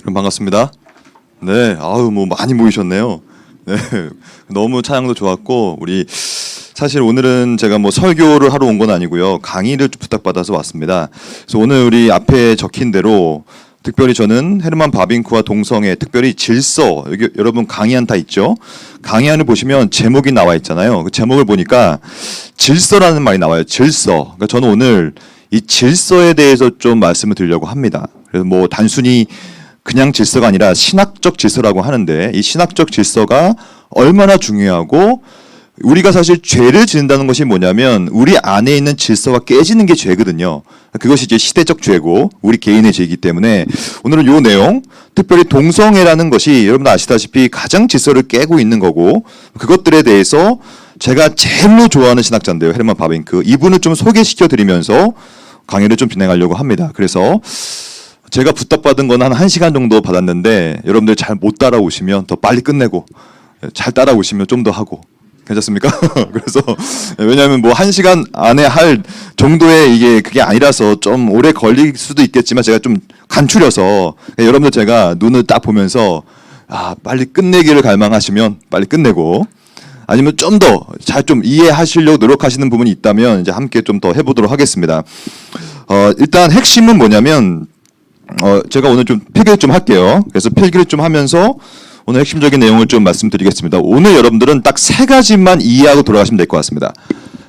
그럼 반갑습니다. 네, 아우 뭐 많이 모이셨네요. 네, 너무 찬양도 좋았고 우리 사실 오늘은 제가 뭐 설교를 하러 온 건 아니고요, 강의를 부탁받아서 왔습니다. 그래서 오늘 우리 앞에 적힌 대로 특별히 저는 헤르만 바빙크와 동성애, 특별히 질서, 여기 여러분 강의안 다 있죠? 강의안을 보시면 제목이 나와 있잖아요. 그 제목을 보니까 질서라는 말이 나와요. 질서. 그러니까 저는 오늘 이 질서에 대해서 좀 말씀을 드리려고 합니다. 그래서 뭐 단순히 그냥 질서가 아니라 신학적 질서라고 하는데, 이 신학적 질서가 얼마나 중요하고, 우리가 사실 죄를 짓는다는 것이 뭐냐면 우리 안에 있는 질서가 깨지는 게 죄거든요. 그것이 이제 시대적 죄고 우리 개인의 죄이기 때문에 오늘은 이 내용, 특별히 동성애라는 것이 여러분 아시다시피 가장 질서를 깨고 있는 거고, 그것들에 대해서 제가 제일로 좋아하는 신학자인데요, 헤르만 바빙크, 이분을 좀 소개시켜 드리면서 강의를 좀 진행하려고 합니다. 그래서 제가 부탁받은 건 한 1시간 정도 받았는데, 여러분들 잘 못 따라오시면 더 빨리 끝내고, 잘 따라오시면 좀 더 하고, 괜찮습니까? 그래서 왜냐하면 뭐 1시간 안에 할 정도의 이게 그게 아니라서 좀 오래 걸릴 수도 있겠지만, 제가 좀 간추려서 여러분들 제가 눈을 딱 보면서 빨리 끝내기를 갈망하시면 빨리 끝내고, 아니면 좀 더 잘 좀 이해하시려고 노력하시는 부분이 있다면 이제 함께 좀 더 해보도록 하겠습니다. 일단 핵심은 뭐냐면, 제가 오늘 좀 필기를 좀 할게요. 그래서 필기를 좀 하면서 오늘 핵심적인 내용을 좀 말씀드리겠습니다. 오늘 여러분들은 딱 3가지만 이해하고 돌아가시면 될 것 같습니다.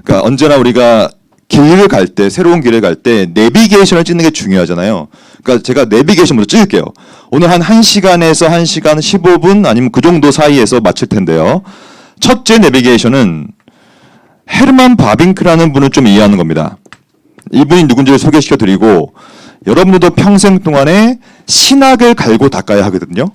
그러니까 언제나 우리가 길을 갈 때, 새로운 길을 갈 때 내비게이션을 찍는 게 중요하잖아요. 그러니까 제가 내비게이션 먼저 찍을게요. 오늘 한 1시간에서 1시간 15분 아니면 그 정도 사이에서 마칠 텐데요. 첫째 내비게이션은 헤르만 바빙크라는 분을 좀 이해하는 겁니다. 이분이 누군지를 소개시켜 드리고, 여러분들도 평생 동안에 신학을 갈고 닦아야 하거든요.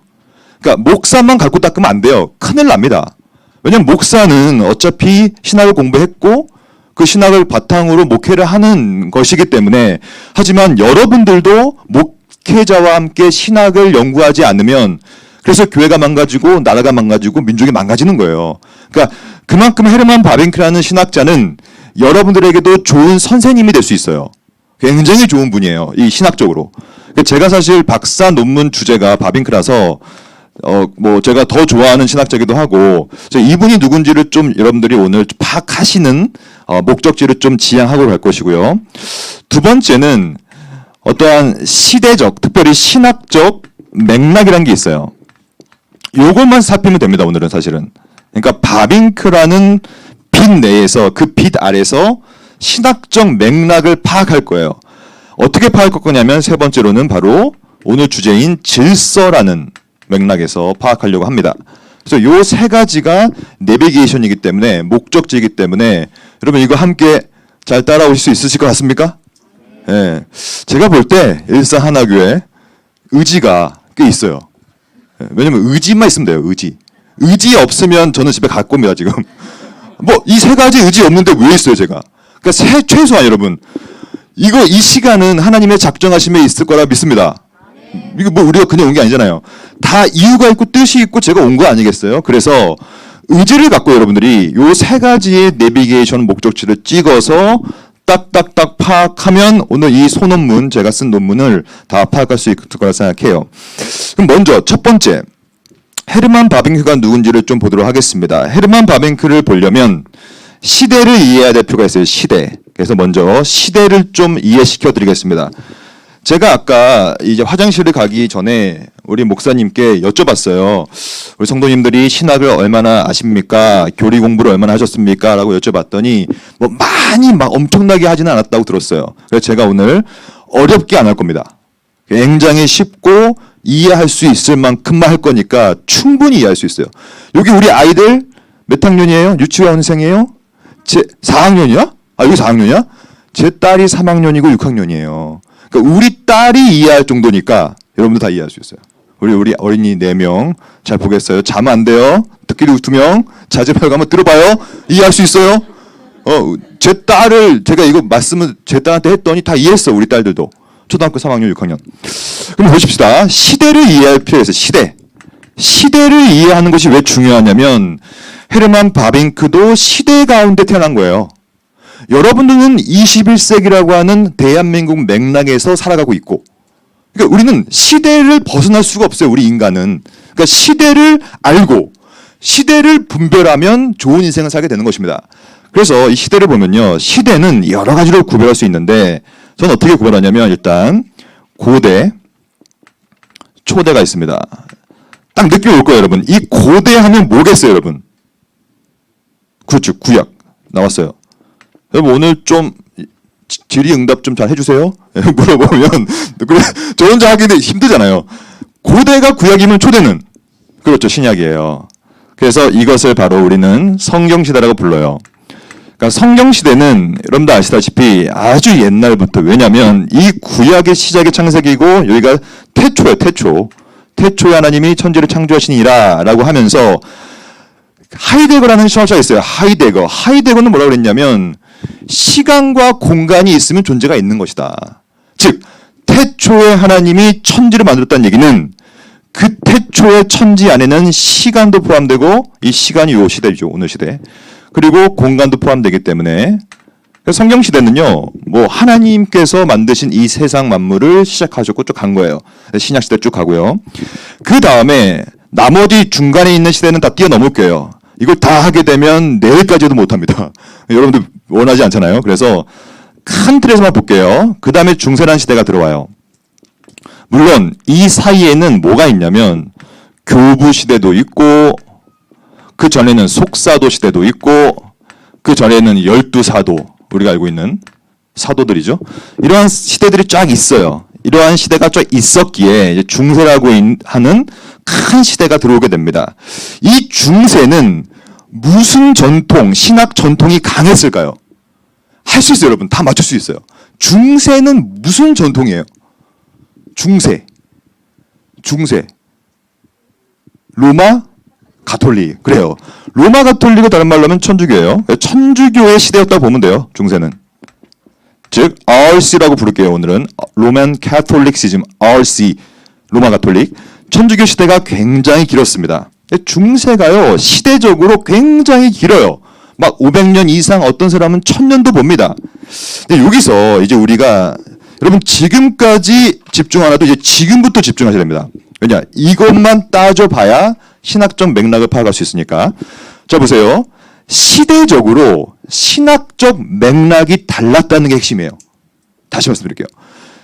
그러니까 목사만 갈고 닦으면 안 돼요. 큰일 납니다. 왜냐하면 목사는 어차피 신학을 공부했고 그 신학을 바탕으로 목회를 하는 것이기 때문에. 하지만 여러분들도 목회자와 함께 신학을 연구하지 않으면, 그래서 교회가 망가지고 나라가 망가지고 민족이 망가지는 거예요. 그러니까 그만큼 헤르만 바빙크라는 신학자는 여러분들에게도 좋은 선생님이 될 수 있어요. 굉장히 좋은 분이에요, 이 신학적으로. 제가 사실 박사 논문 주제가 바빙크라서 뭐 제가 더 좋아하는 신학자기도 하고, 이분이 누군지를 좀 여러분들이 오늘 파악하시는 목적지를 좀 지향하고 갈 것이고요. 두 번째는 어떠한 시대적, 특별히 신학적 맥락이라는 게 있어요. 요것만 살피면 됩니다, 오늘은 사실은. 그러니까 바빙크라는 빛 내에서, 그 빛 아래서 신학적 맥락을 파악할 거예요. 어떻게 파악할 거냐면, 세 번째로는 바로 오늘 주제인 질서라는 맥락에서 파악하려고 합니다. 그래서 요 3가지가 내비게이션이기 때문에, 목적지이기 때문에 여러분 이거 함께 잘 따라오실 수 있으실 것 같습니까? 예. 제가 볼 때 일사하나교회 의지가 꽤 있어요. 왜냐면 의지만 있으면 돼요, 의지. 의지 없으면 저는 집에 갈 겁니다, 지금. 뭐 이 3가지 의지 없는데 왜 있어요, 제가? 그러니까 최소한 여러분, 이거 이 시간은 하나님의 작정하심에 있을 거라 믿습니다. 이거 뭐 우리가 그냥 온 게 아니잖아요. 다 이유가 있고 뜻이 있고 제가 온 거 아니겠어요? 그래서 의지를 갖고 여러분들이 요 3가지의 내비게이션 목적지를 찍어서 딱딱딱 파악하면 오늘 이 소논문, 제가 쓴 논문을 다 파악할 수 있을 거라 생각해요. 그럼 먼저 첫 번째, 헤르만 바빙크가 누군지를 좀 보도록 하겠습니다. 헤르만 바빙크를 보려면 시대를 이해해야 될 필요가 있어요, 시대. 그래서 먼저 시대를 좀 이해시켜 드리겠습니다. 제가 아까 이제 화장실을 가기 전에 우리 목사님께 여쭤봤어요. 우리 성도님들이 신학을 얼마나 아십니까? 교리 공부를 얼마나 하셨습니까? 라고 여쭤봤더니 뭐 많이 막 엄청나게 하지는 않았다고 들었어요. 그래서 제가 오늘 어렵게 안 할 겁니다. 굉장히 쉽고 이해할 수 있을 만큼만 할 거니까 충분히 이해할 수 있어요. 여기 우리 아이들 몇 학년이에요? 유치원생이에요? 제 4학년이야? 여기 4학년이야? 제 딸이 3학년이고 6학년이에요. 그러니까 우리 딸이 이해할 정도니까 여러분들 다 이해할 수 있어요. 우리 어린이 4명 잘 보겠어요? 자면 안 돼요. 듣기로 2명 자제팔고 한번 들어봐요. 이해할 수 있어요? 제 딸을 제가 이거 말씀을 제 딸한테 했더니 다 이해했어, 우리 딸들도. 초등학교 3학년, 6학년. 그럼 보십시다. 시대를 이해할 필요가 있어요. 시대를 이해하는 것이 왜 중요하냐면, 헤르만 바빙크도 시대 가운데 태어난 거예요. 여러분들은 21세기라고 하는 대한민국 맥락에서 살아가고 있고, 그러니까 우리는 시대를 벗어날 수가 없어요. 우리 인간은. 그러니까 시대를 알고 시대를 분별하면 좋은 인생을 살게 되는 것입니다. 그래서 이 시대를 보면요. 시대는 여러 가지로 구별할 수 있는데 저는 어떻게 구별하냐면 일단 고대, 초대가 있습니다. 딱 느낌이 올 거예요, 여러분. 이 고대 하면 뭐겠어요, 여러분? 그렇죠. 구약. 나왔어요. 여러분 오늘 좀 질의응답 좀 잘 해주세요. 물어보면 저 혼자 하기는 힘들잖아요. 고대가 구약이면 초대는 그렇죠. 신약이에요. 그래서 이것을 바로 우리는 성경시대라고 불러요. 그러니까 성경시대는 여러분도 아시다시피 아주 옛날부터 왜냐하면 이 구약의 시작이 창세기고 여기가 태초예요. 태초에 하나님이 천지를 창조하시니라 라고 하면서 하이데거라는 신학자가 있어요. 하이데거는 뭐라고 그랬냐면 시간과 공간이 있으면 존재가 있는 것이다. 즉 태초에 하나님이 천지를 만들었다는 얘기는 그 태초의 천지 안에는 시간도 포함되고 이 시간이 요 시대죠. 오늘 시대. 그리고 공간도 포함되기 때문에 성경 시대는요. 뭐 하나님께서 만드신 이 세상 만물을 시작하셨고 쭉 간 거예요. 신약 시대 쭉 가고요. 그 다음에 나머지 중간에 있는 시대는 다 뛰어넘을게요. 이걸 다 하게 되면 내일까지도 못합니다. 여러분들 원하지 않잖아요. 그래서 큰 틀에서만 볼게요. 그 다음에 중세라는 시대가 들어와요. 물론 이 사이에는 뭐가 있냐면 교부 시대도 있고 그 전에는 속사도 시대도 있고 그 전에는 12사도 우리가 알고 있는 사도들이죠. 이러한 시대들이 쫙 있어요. 이러한 시대가 쫙 있었기에 이제 중세라고 하는 큰 시대가 들어오게 됩니다. 이 중세는 무슨 전통, 신학 전통이 강했을까요? 할 수 있어요, 여러분. 다 맞출 수 있어요. 중세는 무슨 전통이에요? 중세. 로마 가톨릭. 그래요. 로마 가톨릭은 다른 말로 하면 천주교예요. 천주교의 시대였다고 보면 돼요. 중세는. 즉 RC라고 부를게요. 오늘은 로만 캐톨릭시즘 RC 로마 가톨릭. 천주교 시대가 굉장히 길었습니다. 중세가요. 시대적으로 굉장히 길어요. 막 500년 이상 어떤 사람은 1000년도 봅니다. 근데 여기서 이제 우리가 여러분 지금까지 집중 안 해도 이제 지금부터 집중하셔야 됩니다. 왜냐? 이것만 따져봐야 신학적 맥락을 파악할 수 있으니까. 자 보세요. 시대적으로 신학적 맥락이 달랐다는 게 핵심이에요. 다시 말씀드릴게요.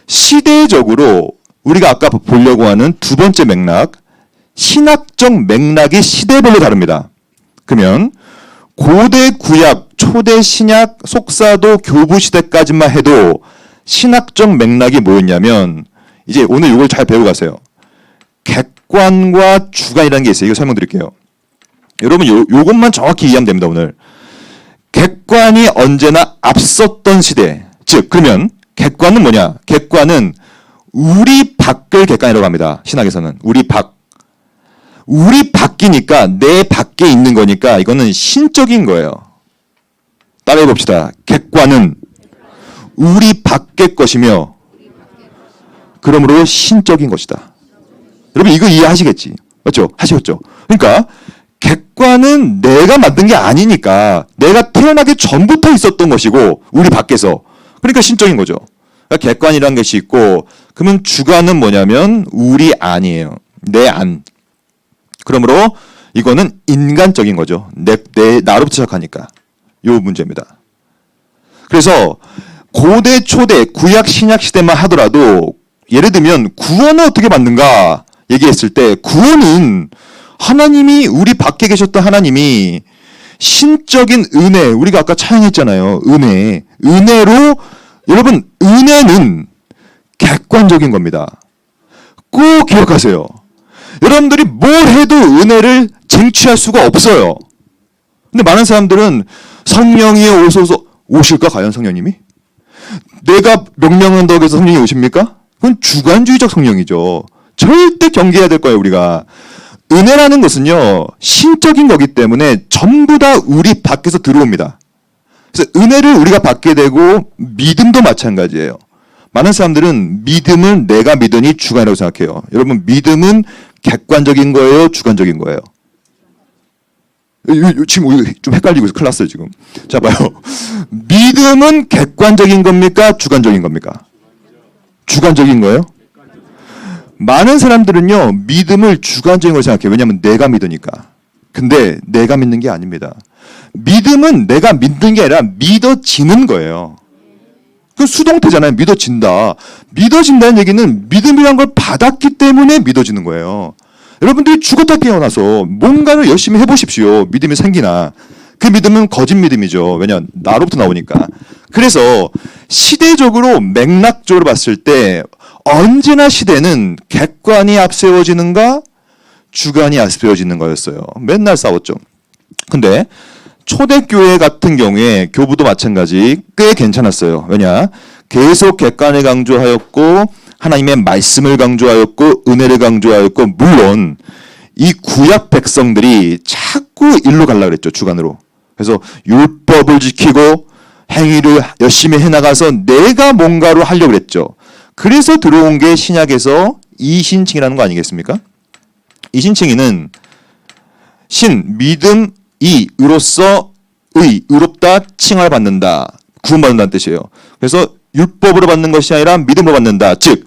시대적으로 우리가 아까 보려고 하는 두 번째 맥락, 신학적 맥락이 시대별로 다릅니다. 그러면 고대 구약, 초대 신약, 속사도, 교부 시대까지만 해도 신학적 맥락이 뭐였냐면 이제 오늘 이걸 잘 배우고 가세요. 객관과 주관이라는 게 있어요. 이거 설명드릴게요. 여러분 요것만 정확히 이해하면 됩니다. 오늘. 객관이 언제나 앞섰던 시대. 즉 그러면 객관은 뭐냐? 객관은 우리 밖을 객관이라고 합니다. 신학에서는. 우리 밖이니까 내 밖에 있는 거니까 이거는 신적인 거예요. 따라해 봅시다. 객관은 우리 밖의 것이며 그러므로 신적인 것이다. 여러분 이거 이해하시겠지? 맞죠? 하시겠죠? 그러니까 객관은 내가 만든 게 아니니까 내가 태어나기 전부터 있었던 것이고 우리 밖에서. 그러니까 신적인 거죠. 그러니까 객관이라는 것이 있고 그러면 주관은 뭐냐면 우리 안이에요. 내 안. 그러므로 이거는 인간적인 거죠. 나로부터 시작하니까. 요 문제입니다. 그래서 고대, 초대, 구약, 신약 시대만 하더라도 예를 들면 구원은 어떻게 받는가 얘기했을 때 구원은 하나님이 우리 밖에 계셨던 하나님이 신적인 은혜, 우리가 아까 찬양했잖아요. 은혜로 여러분 은혜는 객관적인 겁니다. 꼭 기억하세요. 여러분들이 뭘 해도 은혜를 쟁취할 수가 없어요. 근데 많은 사람들은 성령이 오실까 과연 성령님이? 내가 명령한다고 해서 성령이 오십니까? 그건 주관주의적 성령이죠. 절대 경계해야 될 거예요, 우리가. 은혜라는 것은요, 신적인 거기 때문에 전부 다 우리 밖에서 들어옵니다. 그래서 은혜를 우리가 받게 되고 믿음도 마찬가지예요. 많은 사람들은 믿음을 내가 믿으니 주관이라고 생각해요. 여러분, 믿음은 객관적인 거예요, 주관적인 거예요? 지금 좀 헷갈리고 있어. 큰일 났어요, 지금. 자, 봐요. 믿음은 객관적인 겁니까? 주관적인 겁니까? 주관적인 거예요? 많은 사람들은요, 믿음을 주관적인 걸 생각해요. 왜냐하면 내가 믿으니까. 근데 내가 믿는 게 아닙니다. 믿음은 내가 믿는 게 아니라 믿어지는 거예요. 그 수동태잖아요. 믿어진다. 믿어진다는 얘기는 믿음이란 걸 받았기 때문에 믿어지는 거예요. 여러분들이 죽었다 깨어나서 뭔가를 열심히 해보십시오. 믿음이 생기나. 그 믿음은 거짓 믿음이죠. 왜냐, 나로부터 나오니까. 그래서 시대적으로 맥락적으로 봤을 때 언제나 시대는 객관이 앞세워지는가 주관이 앞세워지는 거였어요. 맨날 싸웠죠. 근데 초대교회 같은 경우에 교부도 마찬가지 꽤 괜찮았어요. 왜냐? 계속 객관을 강조하였고 하나님의 말씀을 강조하였고 은혜를 강조하였고 물론 이 구약 백성들이 자꾸 일로 가려고 그랬죠. 주관으로. 그래서 율법을 지키고 행위를 열심히 해나가서 내가 뭔가로 하려고 그랬죠. 그래서 들어온 게 신약에서 이신칭이라는 거 아니겠습니까? 이신칭이는 신, 믿음, 이, 의로서 의, 의롭다, 칭을 받는다, 구원받는다는 뜻이에요. 그래서 율법으로 받는 것이 아니라 믿음으로 받는다. 즉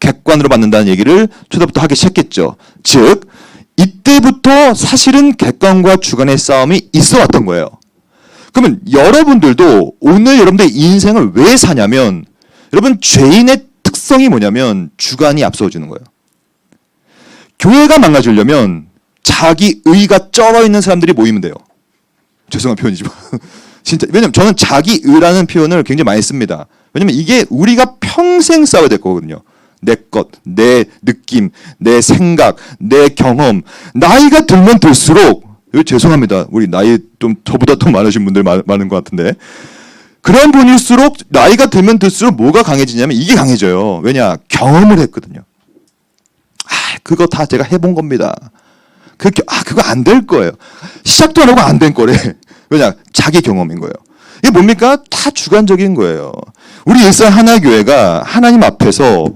객관으로 받는다는 얘기를 초대부터 하기 시작했죠. 즉 이때부터 사실은 객관과 주관의 싸움이 있어 왔던 거예요. 그러면 여러분들도 오늘 여러분들의 인생을 왜 사냐면 여러분 죄인의 특성이 뭐냐면 주관이 앞서주는 거예요. 교회가 망가지려면 자기 의가 쩔어 있는 사람들이 모이면 돼요. 죄송한 표현이지만 진짜 왜냐면 저는 자기 의라는 표현을 굉장히 많이 씁니다. 왜냐면 이게 우리가 평생 싸워야 될 거거든요. 내 것, 내 느낌, 내 생각, 내 경험. 나이가 들면 들수록 죄송합니다. 우리 나이 좀 저보다 더 많으신 분들 많은 것 같은데 그런 분일수록 나이가 들면 들수록 뭐가 강해지냐면 이게 강해져요. 왜냐? 경험을 했거든요. 그거 다 제가 해본 겁니다. 그거 안 될 거예요. 시작도 안 하고 안 된 거래. 왜냐? 자기 경험인 거예요. 이게 뭡니까? 다 주관적인 거예요. 우리 일산 하나교회가 하나님 앞에서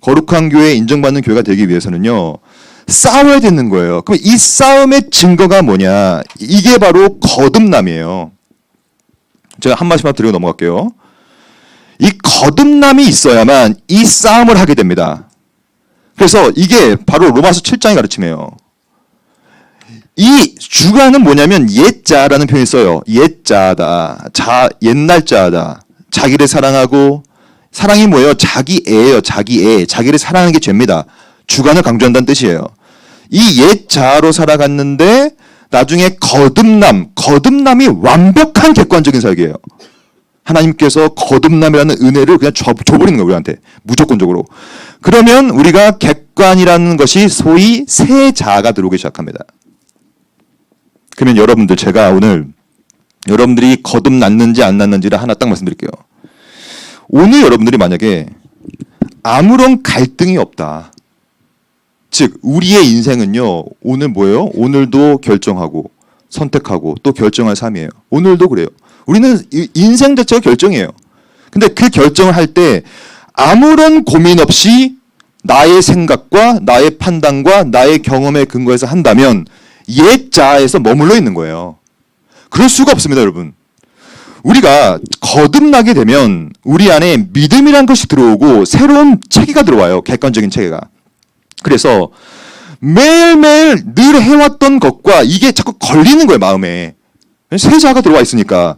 거룩한 교회 인정받는 교회가 되기 위해서는요. 싸워야 되는 거예요. 그럼 이 싸움의 증거가 뭐냐? 이게 바로 거듭남이에요. 제가 한 말씀만 드리고 넘어갈게요. 이 거듭남이 있어야만 이 싸움을 하게 됩니다. 그래서 이게 바로 로마서 7장의 가르침이에요. 이 주관은 뭐냐면 옛자라는 표현을 써요. 옛자다. 옛날 자다. 자기를 사랑하고 사랑이 뭐예요? 자기애예요. 자기애. 자기를 사랑하는 게 죄입니다. 주관을 강조한다는 뜻이에요. 이 옛자로 살아갔는데 나중에 거듭남이 완벽한 객관적인 사역이에요. 하나님께서 거듭남이라는 은혜를 그냥 줘버리는 거예요. 우리한테. 무조건적으로. 그러면 우리가 객관이라는 것이 소위 새 자아가 들어오기 시작합니다. 그러면 여러분들 제가 오늘 여러분들이 거듭났는지 안 났는지를 하나 딱 말씀드릴게요. 오늘 여러분들이 만약에 아무런 갈등이 없다. 즉 우리의 인생은요. 오늘 뭐예요? 오늘도 결정하고 선택하고 또 결정할 삶이에요. 오늘도 그래요. 우리는 인생 자체가 결정이에요. 근데 그 결정을 할 때 아무런 고민 없이 나의 생각과 나의 판단과 나의 경험에 근거해서 한다면 옛 자아에서 머물러 있는 거예요. 그럴 수가 없습니다, 여러분. 우리가 거듭나게 되면 우리 안에 믿음이란 것이 들어오고 새로운 체계가 들어와요. 객관적인 체계가. 그래서 매일매일 늘 해왔던 것과 이게 자꾸 걸리는 거예요, 마음에. 새 자아가 들어와 있으니까.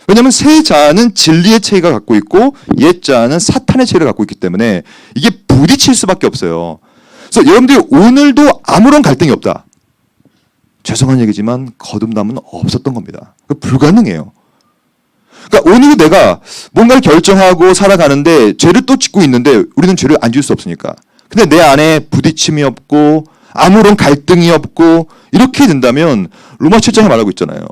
왜냐하면 새 자아는 진리의 체계가 갖고 있고 옛 자아는 사탄의 체계를 갖고 있기 때문에 이게 부딪힐 수밖에 없어요. 그래서 여러분들이 오늘도 아무런 갈등이 없다. 죄송한 얘기지만 거듭남은 없었던 겁니다. 불가능해요. 그러니까 오늘도 내가 뭔가를 결정하고 살아가는데 죄를 또 짓고 있는데 우리는 죄를 안 지을 수 없으니까. 근데 내 안에 부딪힘이 없고 아무런 갈등이 없고 이렇게 된다면 로마 7장에 말하고 있잖아요.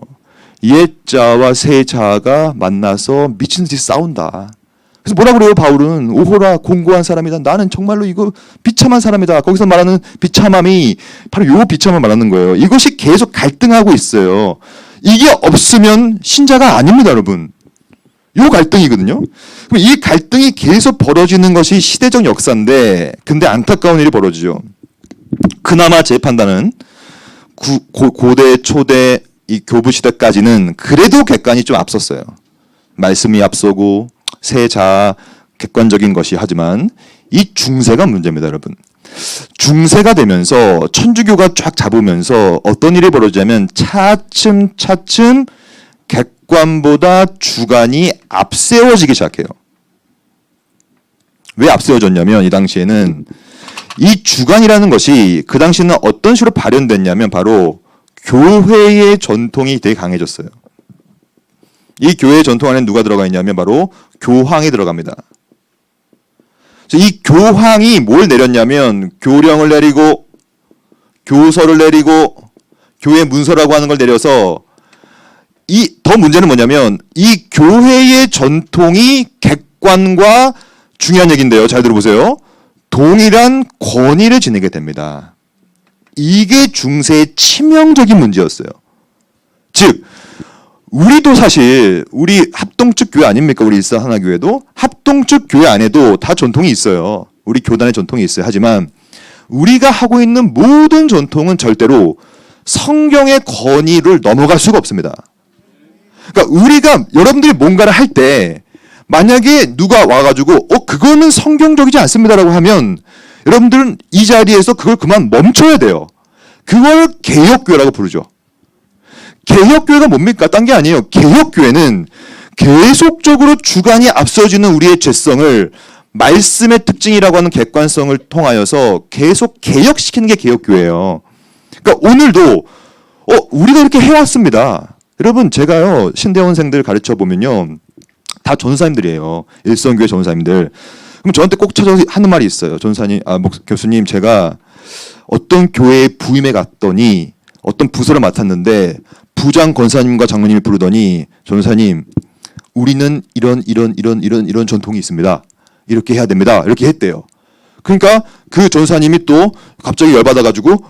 옛 자와 새 자가 만나서 미친 듯이 싸운다. 그래서 뭐라 그래요? 바울은 오호라 공고한 사람이다. 나는 정말로 이거 비참한 사람이다. 거기서 말하는 비참함이 바로 요 비참함을 말하는 거예요. 이것이 계속 갈등하고 있어요. 이게 없으면 신자가 아닙니다, 여러분. 요 갈등이거든요. 그럼 이 갈등이 계속 벌어지는 것이 시대적 역사인데 근데 안타까운 일이 벌어지죠. 그나마 제 판단은 고대, 초대, 이 교부 시대까지는 그래도 객관이 좀 앞섰어요. 말씀이 앞서고 새 자아 객관적인 것이 하지만 이 중세가 문제입니다, 여러분. 중세가 되면서 천주교가 쫙 잡으면서 어떤 일이 벌어지냐면 차츰 객관보다 주관이 앞세워지기 시작해요. 왜 앞세워졌냐면 이 당시에는 이 주관이라는 것이 그 당시에는 어떤 식으로 발현됐냐면 바로 교회의 전통이 되게 강해졌어요. 이 교회의 전통 안에 누가 들어가 있냐면 바로 교황이 들어갑니다. 그래서 이 교황이 뭘 내렸냐면 교령을 내리고 교서를 내리고 교회 문서라고 하는 걸 내려서 더 문제는 뭐냐면 이 교회의 전통이 객관과 중요한 얘기인데요. 잘 들어보세요. 동일한 권위를 지니게 됩니다. 이게 중세의 치명적인 문제였어요. 즉 우리도 사실 우리 합동측 교회 아닙니까? 우리 일사하나교회도 합동측 교회 안에도 다 전통이 있어요. 우리 교단의 전통이 있어요. 하지만 우리가 하고 있는 모든 전통은 절대로 성경의 권위를 넘어갈 수가 없습니다. 그러니까 우리가 여러분들이 뭔가를 할 때 만약에 누가 와가지고 그거는 성경적이지 않습니다라고 하면 여러분들은 이 자리에서 그걸 그만 멈춰야 돼요. 그걸 개혁교회라고 부르죠. 개혁교회가 뭡니까? 딴 게 아니에요. 개혁교회는 계속적으로 주관이 앞서지는 우리의 죄성을 말씀의 특징이라고 하는 객관성을 통하여서 계속 개혁시키는 게 개혁교회예요. 그러니까 오늘도 우리가 이렇게 해왔습니다. 여러분 제가요 신대원생들 가르쳐 보면요 다 전사님들이에요. 일성교회 전사님들. 그럼 저한테 꼭 찾아서 하는 말이 있어요. 전사님, 교수님 제가 어떤 교회에 부임해 갔더니 어떤 부서를 맡았는데 부장 권사님과 장로님이 부르더니 전사님 우리는 이런 전통이 있습니다. 이렇게 해야 됩니다. 이렇게 했대요. 그러니까 그 전사님이 또 갑자기 열받아가지고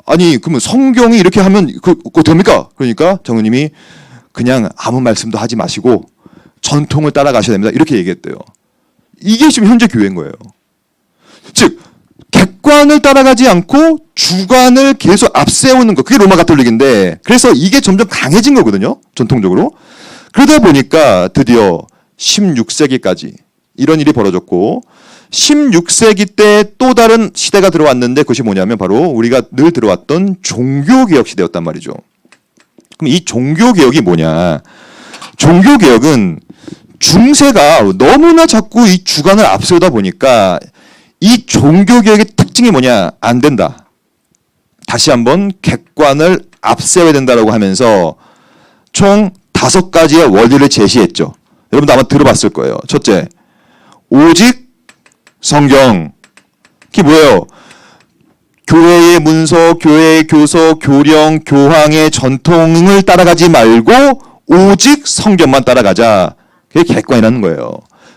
아니 그러면 성경이 이렇게 하면 그거 됩니까? 그러니까 장로님이 그냥 아무 말씀도 하지 마시고 전통을 따라가셔야 됩니다. 이렇게 얘기했대요. 이게 지금 현재 교회인 거예요. 즉 객관을 따라가지 않고 주관을 계속 앞세우는 것. 그게 로마 가톨릭인데 그래서 이게 점점 강해진 거거든요. 전통적으로. 그러다 보니까 드디어 16세기까지 이런 일이 벌어졌고 16세기 때 또 다른 시대가 들어왔는데 그것이 뭐냐면 바로 우리가 늘 들어왔던 종교개혁 시대였단 말이죠. 그럼 이 종교개혁이 뭐냐. 종교개혁은 중세가 너무나 자꾸 이 주관을 앞세우다 보니까 이 종교개혁의 특징이 뭐냐? 안 된다. 다시 한번 객관을 앞세워야 된다라고 하면서 총 5가지의 원리를 제시했죠. 여러분도 아마 들어봤을 거예요. 첫째, 오직 성경. 그게 뭐예요? 교회의 문서, 교회의 교서, 교령, 교황의 전통을 따라가지 말고 오직 성경만 따라가자. 그게 객관이라는 거예요.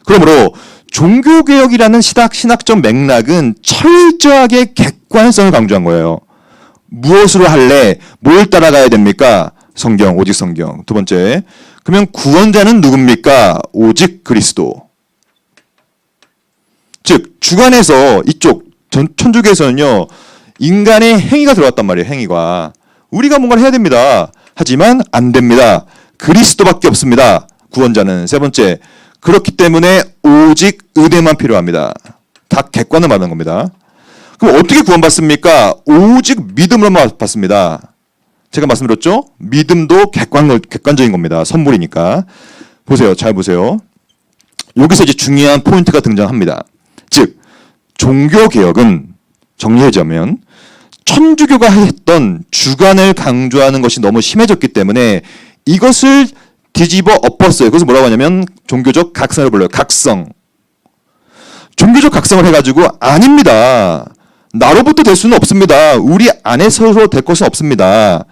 그러므로 종교개혁이라는 신학적 맥락은 철저하게 객관성을 강조한 거예요. 무엇으로 할래? 뭘 따라가야 됩니까? 성경, 오직 성경. 두 번째, 그러면 구원자는 누굽니까? 오직 그리스도. 즉 주관에서 이쪽 천주교에서는요 인간의 행위가 들어왔단 말이에요. 행위가. 우리가 뭔가를 해야 됩니다. 하지만 안 됩니다. 그리스도밖에 없습니다. 구원자는. 세 번째, 그렇기 때문에 오직 은혜만 필요합니다. 다 객관을 말하는 겁니다. 그럼 어떻게 구원받습니까? 오직 믿음으로만 받습니다. 제가 말씀드렸죠? 믿음도 객관적인 겁니다. 선물이니까. 보세요. 잘 보세요. 여기서 이제 중요한 포인트가 등장합니다. 즉 종교개혁은 정리하자면 천주교가 했던 주관을 강조하는 것이 너무 심해졌기 때문에 이것을 뒤집어 엎었어요. 그래서 뭐라고 하냐면 종교적 각성을 불러요. 각성. 종교적 각성을 해가지고 아닙니다. 나로부터 될 수는 없습니다. 우리 안에서로 될 것은 없습니다.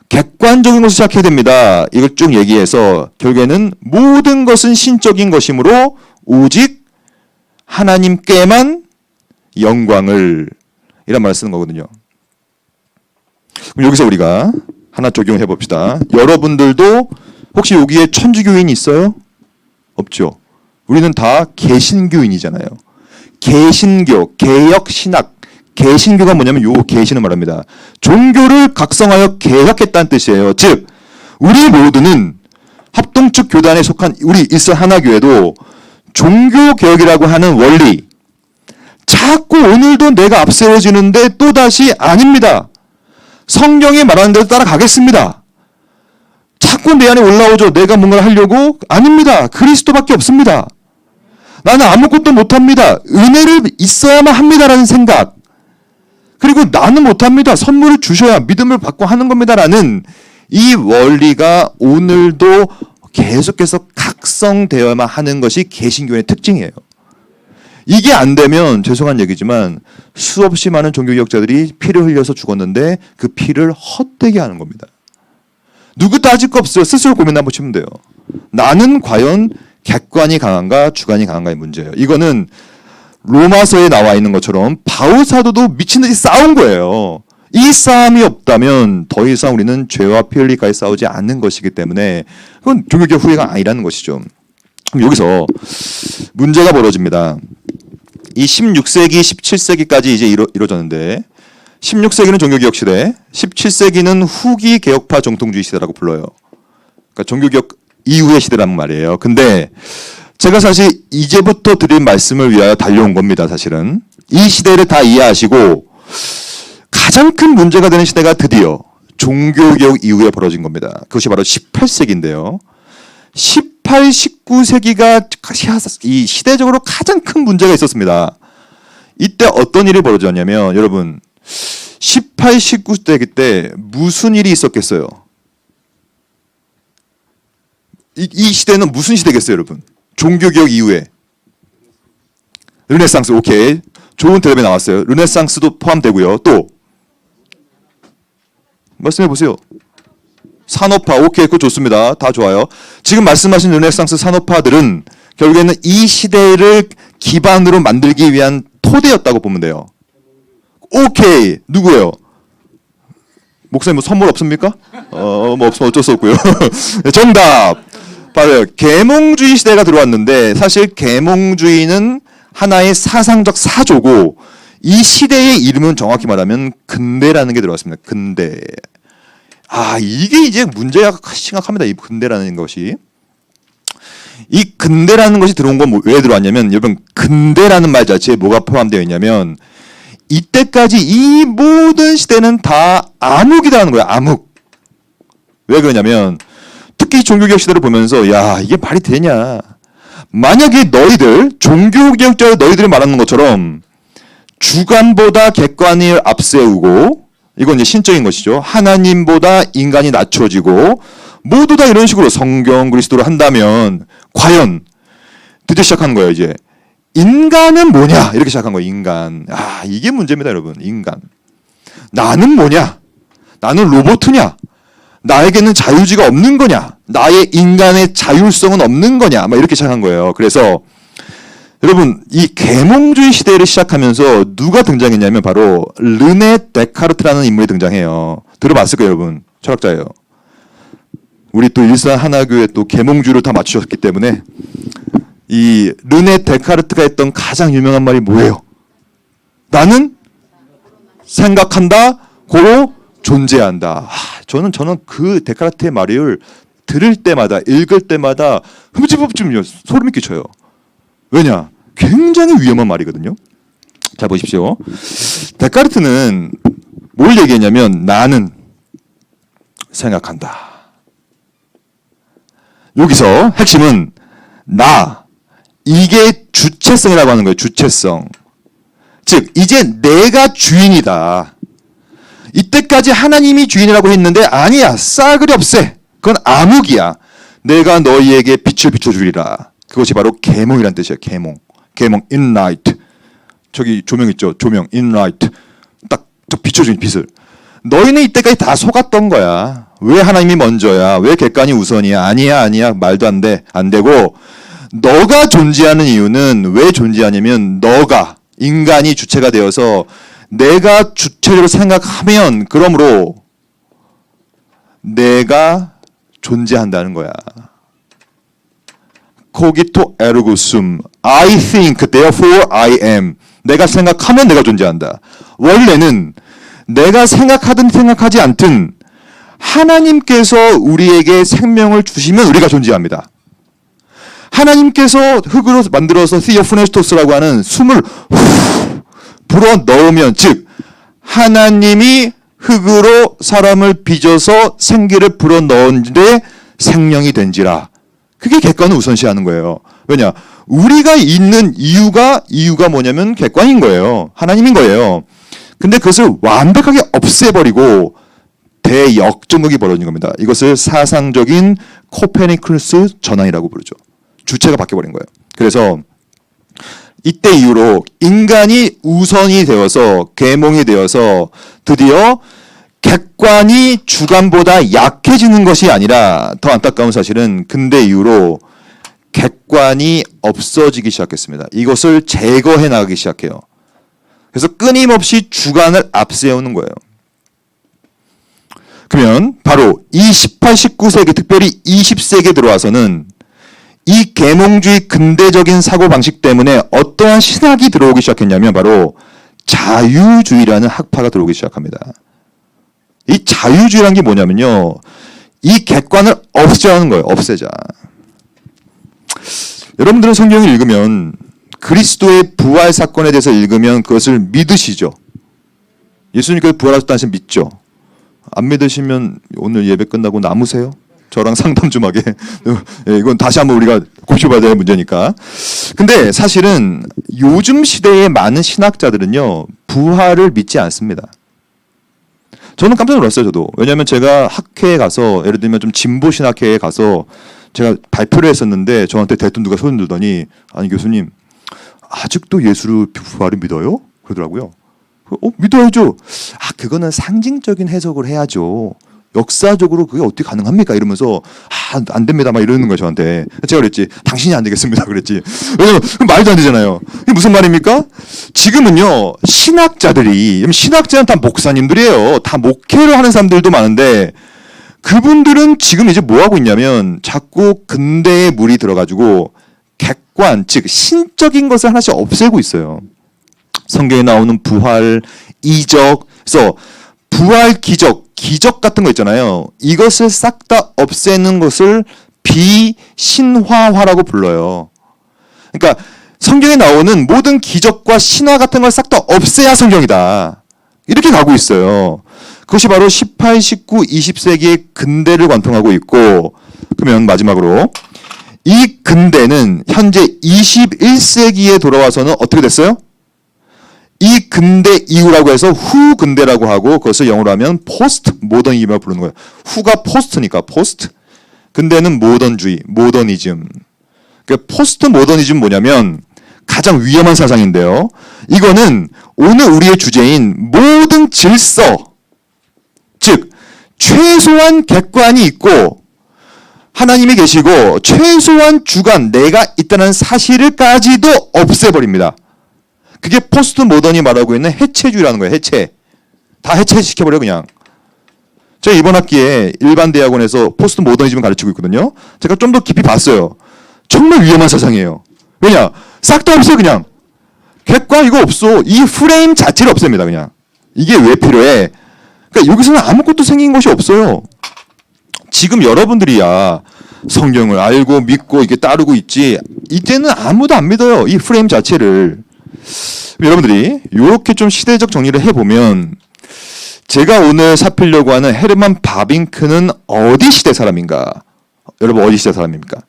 객관적인 것을 시작해야 됩니다. 이걸 쭉 얘기해서 결국에는 모든 것은 신적인 것이므로 오직 하나님께만 영광을 이런 말을 쓰는 거거든요. 그럼 여기서 우리가 하나 적용해 봅시다. 여러분들도 혹시 여기에 천주교인 있어요? 없죠. 우리는 다 개신교인이잖아요. 개신교, 개혁신학. 개신교가 뭐냐면 요 개신을 말합니다. 종교를 각성하여 개혁했다는 뜻이에요. 즉 우리 모두는 합동측 교단에 속한 우리 일선 하나교회도 종교개혁이라고 하는 원리, 자꾸 오늘도 내가 앞세워지는데 또다시 아닙니다. 성경이 말하는 대로 따라가겠습니다. 자꾸 내 안에 올라오죠. 내가 뭔가를 하려고? 아닙니다. 그리스도밖에 없습니다. 나는 아무것도 못합니다. 은혜를 있어야만 합니다라는 생각. 그리고 나는 못합니다. 선물을 주셔야 믿음을 받고 하는 겁니다라는 이 원리가 오늘도 계속해서 각성되어야만 하는 것이 개신교의 특징이에요. 이게 안 되면 죄송한 얘기지만 수없이 많은 종교개혁자들이 피를 흘려서 죽었는데 그 피를 헛되게 하는 겁니다. 누구 따질 거 없어요. 스스로 고민 한번 해보시면 돼요. 나는 과연 객관이 강한가 주관이 강한가의 문제예요. 이거는 로마서에 나와 있는 것처럼 바울 사도도 미친 듯이 싸운 거예요. 이 싸움이 없다면 더 이상 우리는 죄와 피 흘리기까지 싸우지 않는 것이기 때문에 그건 종교개혁 후회가 아니라는 것이죠. 그럼 여기서 문제가 벌어집니다. 이 16세기, 17세기까지 이제 이루어졌는데 16세기는 종교개혁 시대, 17세기는 후기 개혁파 정통주의 시대라고 불러요. 그러니까 종교개혁 이후의 시대란 말이에요. 근데 제가 사실 이제부터 드린 말씀을 위하여 달려온 겁니다. 사실은 이 시대를 다 이해하시고 가장 큰 문제가 되는 시대가 드디어 종교개혁 이후에 벌어진 겁니다. 그것이 바로 18세기인데요. 18, 19세기가 이 시대적으로 가장 큰 문제가 있었습니다. 이때 어떤 일이 벌어졌냐면 여러분 18, 19세기 때 무슨 일이 있었겠어요? 이 시대는 무슨 시대겠어요, 여러분? 종교개혁 이후에 르네상스, 오케이, 좋은 대답이 나왔어요. 르네상스도 포함되고요. 또 말씀해 보세요. 산업화, 오케이, 그거 좋습니다. 다 좋아요. 지금 말씀하신 르네상스 산업화들은 결국에는 이 시대를 기반으로 만들기 위한 토대였다고 보면 돼요. 오케이, 누구예요? 목사님 뭐 선물 없습니까? 뭐 없으면 어쩔 수 없고요. 정답. 바로 계몽주의 시대가 들어왔는데 사실 계몽주의는 하나의 사상적 사조고 이 시대의 이름은 정확히 말하면 근대라는 게 들어왔습니다. 근대. 이게 이제 문제가 심각합니다. 이 근대라는 것이. 이 근대라는 것이 들어온 건 왜 들어왔냐면 여러분 근대라는 말 자체에 뭐가 포함되어 있냐면 이때까지 이 모든 시대는 다 암흑이라는 거예요. 암흑. 왜 그러냐면 특히 종교개혁 시대를 보면서 야 이게 말이 되냐. 만약에 너희들 종교개혁자 너희들이 말하는 것처럼 주관보다 객관을 앞세우고 이건 이제 신적인 것이죠. 하나님보다 인간이 낮춰지고 모두 다 이런 식으로 성경 그리스도로 한다면 과연 드디어 시작하는 거예요. 이제 인간은 뭐냐 이렇게 시작한 거예요. 인간. 이게 문제입니다, 여러분. 인간. 나는 뭐냐? 나는 로봇이냐? 나에게는 자유지가 없는 거냐? 나의 인간의 자율성은 없는 거냐? 막 이렇게 시작한 거예요. 그래서 여러분 이 계몽주의 시대를 시작하면서 누가 등장했냐면 바로 르네 데카르트라는 인물이 등장해요. 들어봤을 거예요, 여러분. 철학자예요. 우리 또 일산 하나교회 또 계몽주의를 다 맞추셨기 때문에 이 르네 데카르트가 했던 가장 유명한 말이 뭐예요? 나는 생각한다, 고로 존재한다. 저는 그 데카르트의 말을 들을 때마다 읽을 때마다 흠집흠집 소름이 끼쳐요. 왜냐? 굉장히 위험한 말이거든요. 자 보십시오. 데카르트는 뭘 얘기했냐면 나는 생각한다. 여기서 핵심은 나. 이게 주체성이라고 하는 거예요. 주체성. 즉 이제 내가 주인이다. 이때까지 하나님이 주인이라고 했는데 아니야. 싸그리 없애. 그건 암흑이야. 내가 너희에게 빛을 비춰주리라. 그것이 바로 계몽이란 뜻이에요. 계몽. 계몽 in light. 저기 조명 있죠. 조명 in light. 딱 비춰주는 빛을. 너희는 이때까지 다 속았던 거야. 왜 하나님이 먼저야? 왜 객관이 우선이야? 아니야. 말도 안 돼. 안 되고 너가 존재하는 이유는 왜 존재하냐면 너가 인간이 주체가 되어서 내가 주체적으로 생각하면 그러므로 내가 존재한다는 거야. cogito ergo sum. I think, therefore I am. 내가 생각하면 내가 존재한다. 원래는 내가 생각하든 생각하지 않든 하나님께서 우리에게 생명을 주시면 우리가 존재합니다. 하나님께서 흙으로 만들어서 theopneustos라고 하는 숨을 불어 넣으면, 즉 하나님이 흙으로 사람을 빚어서 생기를 불어 넣은데 생명이 된지라. 그게 객관을 우선시하는 거예요. 왜냐? 우리가 있는 이유가 뭐냐면 객관인 거예요. 하나님인 거예요. 근데 그것을 완벽하게 없애버리고 대역전극이 벌어진 겁니다. 이것을 사상적인 코페르니쿠스 전환이라고 부르죠. 주체가 바뀌어버린 거예요. 그래서 이때 이후로 인간이 우선이 되어서 계몽이 되어서 드디어 객관이 주관보다 약해지는 것이 아니라, 더 안타까운 사실은 근대 이후로 객관이 없어지기 시작했습니다. 이것을 제거해 나가기 시작해요. 그래서 끊임없이 주관을 앞세우는 거예요. 그러면 바로 이 18, 19세기, 특별히 20세기에 들어와서는 이 계몽주의 근대적인 사고방식 때문에 어떠한 신학이 들어오기 시작했냐면 바로 자유주의라는 학파가 들어오기 시작합니다. 이 자유주의라는 게 뭐냐면요, 이 객관을 없애자는 거예요. 없애자. 여러분들은 성경을 읽으면 그리스도의 부활 사건에 대해서 읽으면 그것을 믿으시죠. 예수님께서 부활하셨다는 사실 믿죠. 안 믿으시면 오늘 예배 끝나고 남으세요. 저랑 상담 좀 하게. 이건 다시 한번 우리가 고쳐봐야 될 문제니까. 근데 사실은 요즘 시대의 많은 신학자들은요, 부활을 믿지 않습니다. 저는 깜짝 놀랐어요, 저도. 왜냐하면 제가 학회에 가서, 예를 들면 좀 진보 신학회에 가서 제가 발표를 했었는데 저한테 대뜸 누가 손 들더니, 아니 교수님, 아직도 예수를 부활을 믿어요? 그러더라고요. 믿어야죠. 그거는 상징적인 해석을 해야죠. 역사적으로 그게 어떻게 가능합니까? 이러면서 안 됩니다 막 이러는 거예요, 저한테. 제가 그랬지, 당신이 안 되겠습니다 그랬지. 왜냐면 말도 안 되잖아요. 이게 무슨 말입니까? 지금은요, 신학자는 다 목사님들이에요. 다 목회를 하는 사람들도 많은데, 그분들은 지금 이제 뭐 하고 있냐면 자꾸 근대의 물이 들어가지고 객관, 즉 신적인 것을 하나씩 없애고 있어요. 성경에 나오는 부활, 이적, 그래서 부활, 기적 같은 거 있잖아요. 이것을 싹 다 없애는 것을 비신화화라고 불러요. 그러니까 성경에 나오는 모든 기적과 신화 같은 걸 싹 다 없애야 성경이다. 이렇게 가고 있어요. 그것이 바로 18, 19, 20세기의 근대를 관통하고 있고, 그러면 마지막으로 이 근대는 현재 21세기에 돌아와서는 어떻게 됐어요? 이 근대 이후라고 해서 후 근대라고 하고, 그것을 영어로 하면 포스트 모더니즘이라고 부르는 거예요. 후가 포스트니까 포스트. 근대는 모던주의, 모더니즘. 그러니까 포스트 모더니즘 뭐냐면 가장 위험한 사상인데요. 이거는 오늘 우리의 주제인 모든 질서, 즉 최소한 객관이 있고 하나님이 계시고 최소한 주관, 내가 있다는 사실을까지도 없애버립니다. 그게 포스트 모던이 말하고 있는 해체주의라는 거예요. 해체. 다 해체시켜버려 그냥. 제가 이번 학기에 일반 대학원에서 포스트 모더니즘을 가르치고 있거든요. 제가 좀 더 깊이 봤어요. 정말 위험한 사상이에요. 왜냐? 싹 다 없어요 그냥. 객관 이거 없어. 이 프레임 자체를 없앱니다 그냥. 이게 왜 필요해? 그러니까 여기서는 아무것도 생긴 것이 없어요. 지금 여러분들이야 성경을 알고 믿고 이게 따르고 있지, 이때는 아무도 안 믿어요. 이 프레임 자체를. 여러분들이 이렇게 좀 시대적 정리를 해보면, 제가 오늘 살피려고 하는 헤르만 바빙크는 어디 시대 사람인가? 여러분 어디 시대 사람입니까?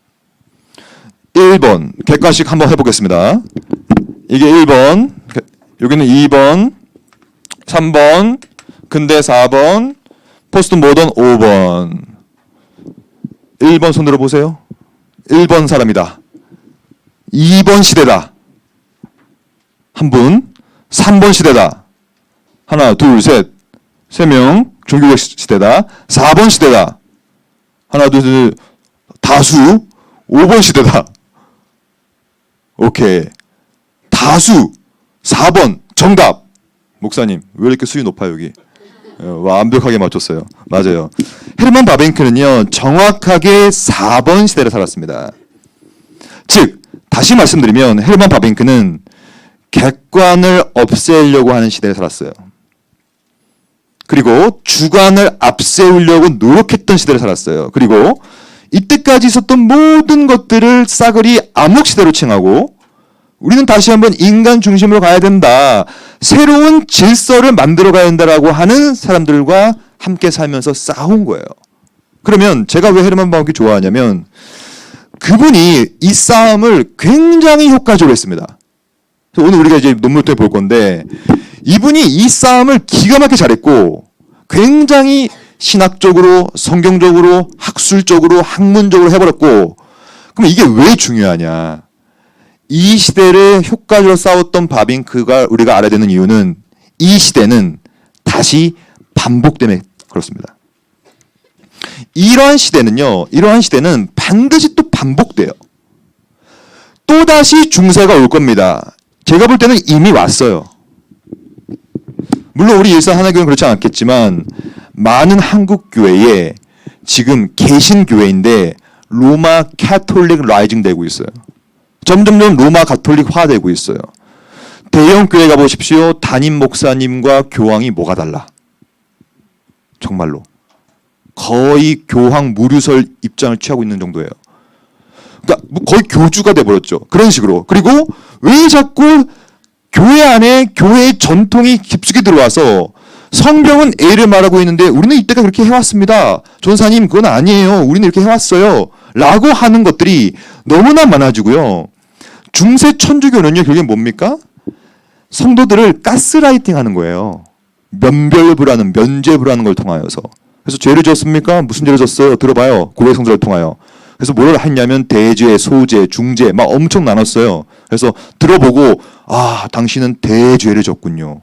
1번 객관식 한번 해보겠습니다. 이게 1번, 여기는 2번, 3번, 근대 4번, 포스트 모던 5번. 1번 손 들어보세요. 1번 사람이다. 2번 시대다. 한 분. 3번 시대다. 하나, 둘, 셋. 3명. 종교적 시대다. 4번 시대다. 하나, 둘, 셋. 다수. 5번 시대다. 오케이. 다수. 4번. 정답. 목사님, 왜 이렇게 수위 높아요, 여기? 완벽하게 맞췄어요. 맞아요. 헤르만 바빙크는요, 정확하게 4번 시대를 살았습니다. 즉, 다시 말씀드리면 헤르만 바빙크는 객관을 없애려고 하는 시대에 살았어요. 그리고 주관을 앞세우려고 노력했던 시대를 살았어요. 그리고 이때까지 있었던 모든 것들을 싸그리 암흑 시대로 칭하고, 우리는 다시 한번 인간 중심으로 가야 된다. 새로운 질서를 만들어 가야 된다라고 하는 사람들과 함께 살면서 싸운 거예요. 그러면 제가 왜 헤르만 바운키 좋아하냐면 그분이 이 싸움을 굉장히 효과적으로 했습니다. 오늘 우리가 이제 논문을 통해 볼 건데 이분이 이 싸움을 기가 막히게 잘했고 굉장히 신학적으로, 성경적으로, 학술적으로, 학문적으로 해버렸고 그럼 이게 왜 중요하냐. 이 시대를 효과적으로 싸웠던 바빙크가 우리가 알아야 되는 이유는 이 시대는 다시 반복되면 그렇습니다. 이러한 시대는 반드시 또 반복돼요. 또다시 중세가 올 겁니다. 제가 볼 때는 이미 왔어요. 물론 우리 일산하나교회는 그렇지 않겠지만 많은 한국 교회에 지금 개신교회인데 로마 캐톨릭 라이징 되고 있어요. 점점점 로마 가톨릭화 되고 있어요. 대형 교회 가보십시오. 담임 목사님과 교황이 뭐가 달라. 정말로. 거의 교황 무류설 입장을 취하고 있는 정도예요. 그러니까 거의 교주가 돼버렸죠. 그런 식으로. 그리고 왜 자꾸 교회 안에 교회의 전통이 깊숙이 들어와서 성경은 A를 말하고 있는데 우리는 이때가 그렇게 해왔습니다. 전사님 그건 아니에요. 우리는 이렇게 해왔어요. 라고 하는 것들이 너무나 많아지고요. 중세 천주교는요. 결국엔 뭡니까? 성도들을 가스라이팅 하는 거예요. 면죄부라는 걸 통하여서. 그래서 죄를 지었습니까? 무슨 죄를 졌어요? 들어봐요. 고백 성서를 통하여. 그래서 뭘 했냐면 대죄, 소죄, 중죄 막 엄청 나눴어요. 그래서 들어보고 당신은 대죄를 졌군요.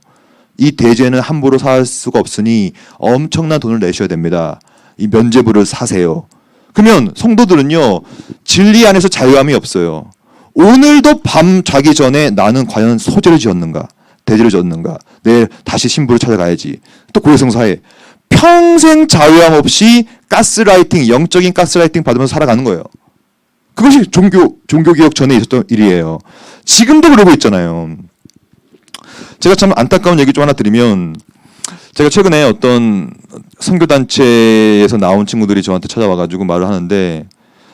이 대죄는 함부로 살 수가 없으니 엄청난 돈을 내셔야 됩니다. 이 면죄부를 사세요. 그러면 성도들은요. 진리 안에서 자유함이 없어요. 오늘도 밤 자기 전에 나는 과연 소죄를 지었는가? 대죄를 지었는가? 내일 다시 신부를 찾아가야지. 또 고해성사해. 평생 자유함 없이 가스라이팅, 영적인 가스라이팅 받으면서 살아가는 거예요. 그것이 종교개혁 전에 있었던 일이에요. 지금도 그러고 있잖아요. 제가 참 안타까운 얘기 좀 하나 드리면 제가 최근에 어떤 선교단체에서 나온 친구들이 저한테 찾아와가지고 말을 하는데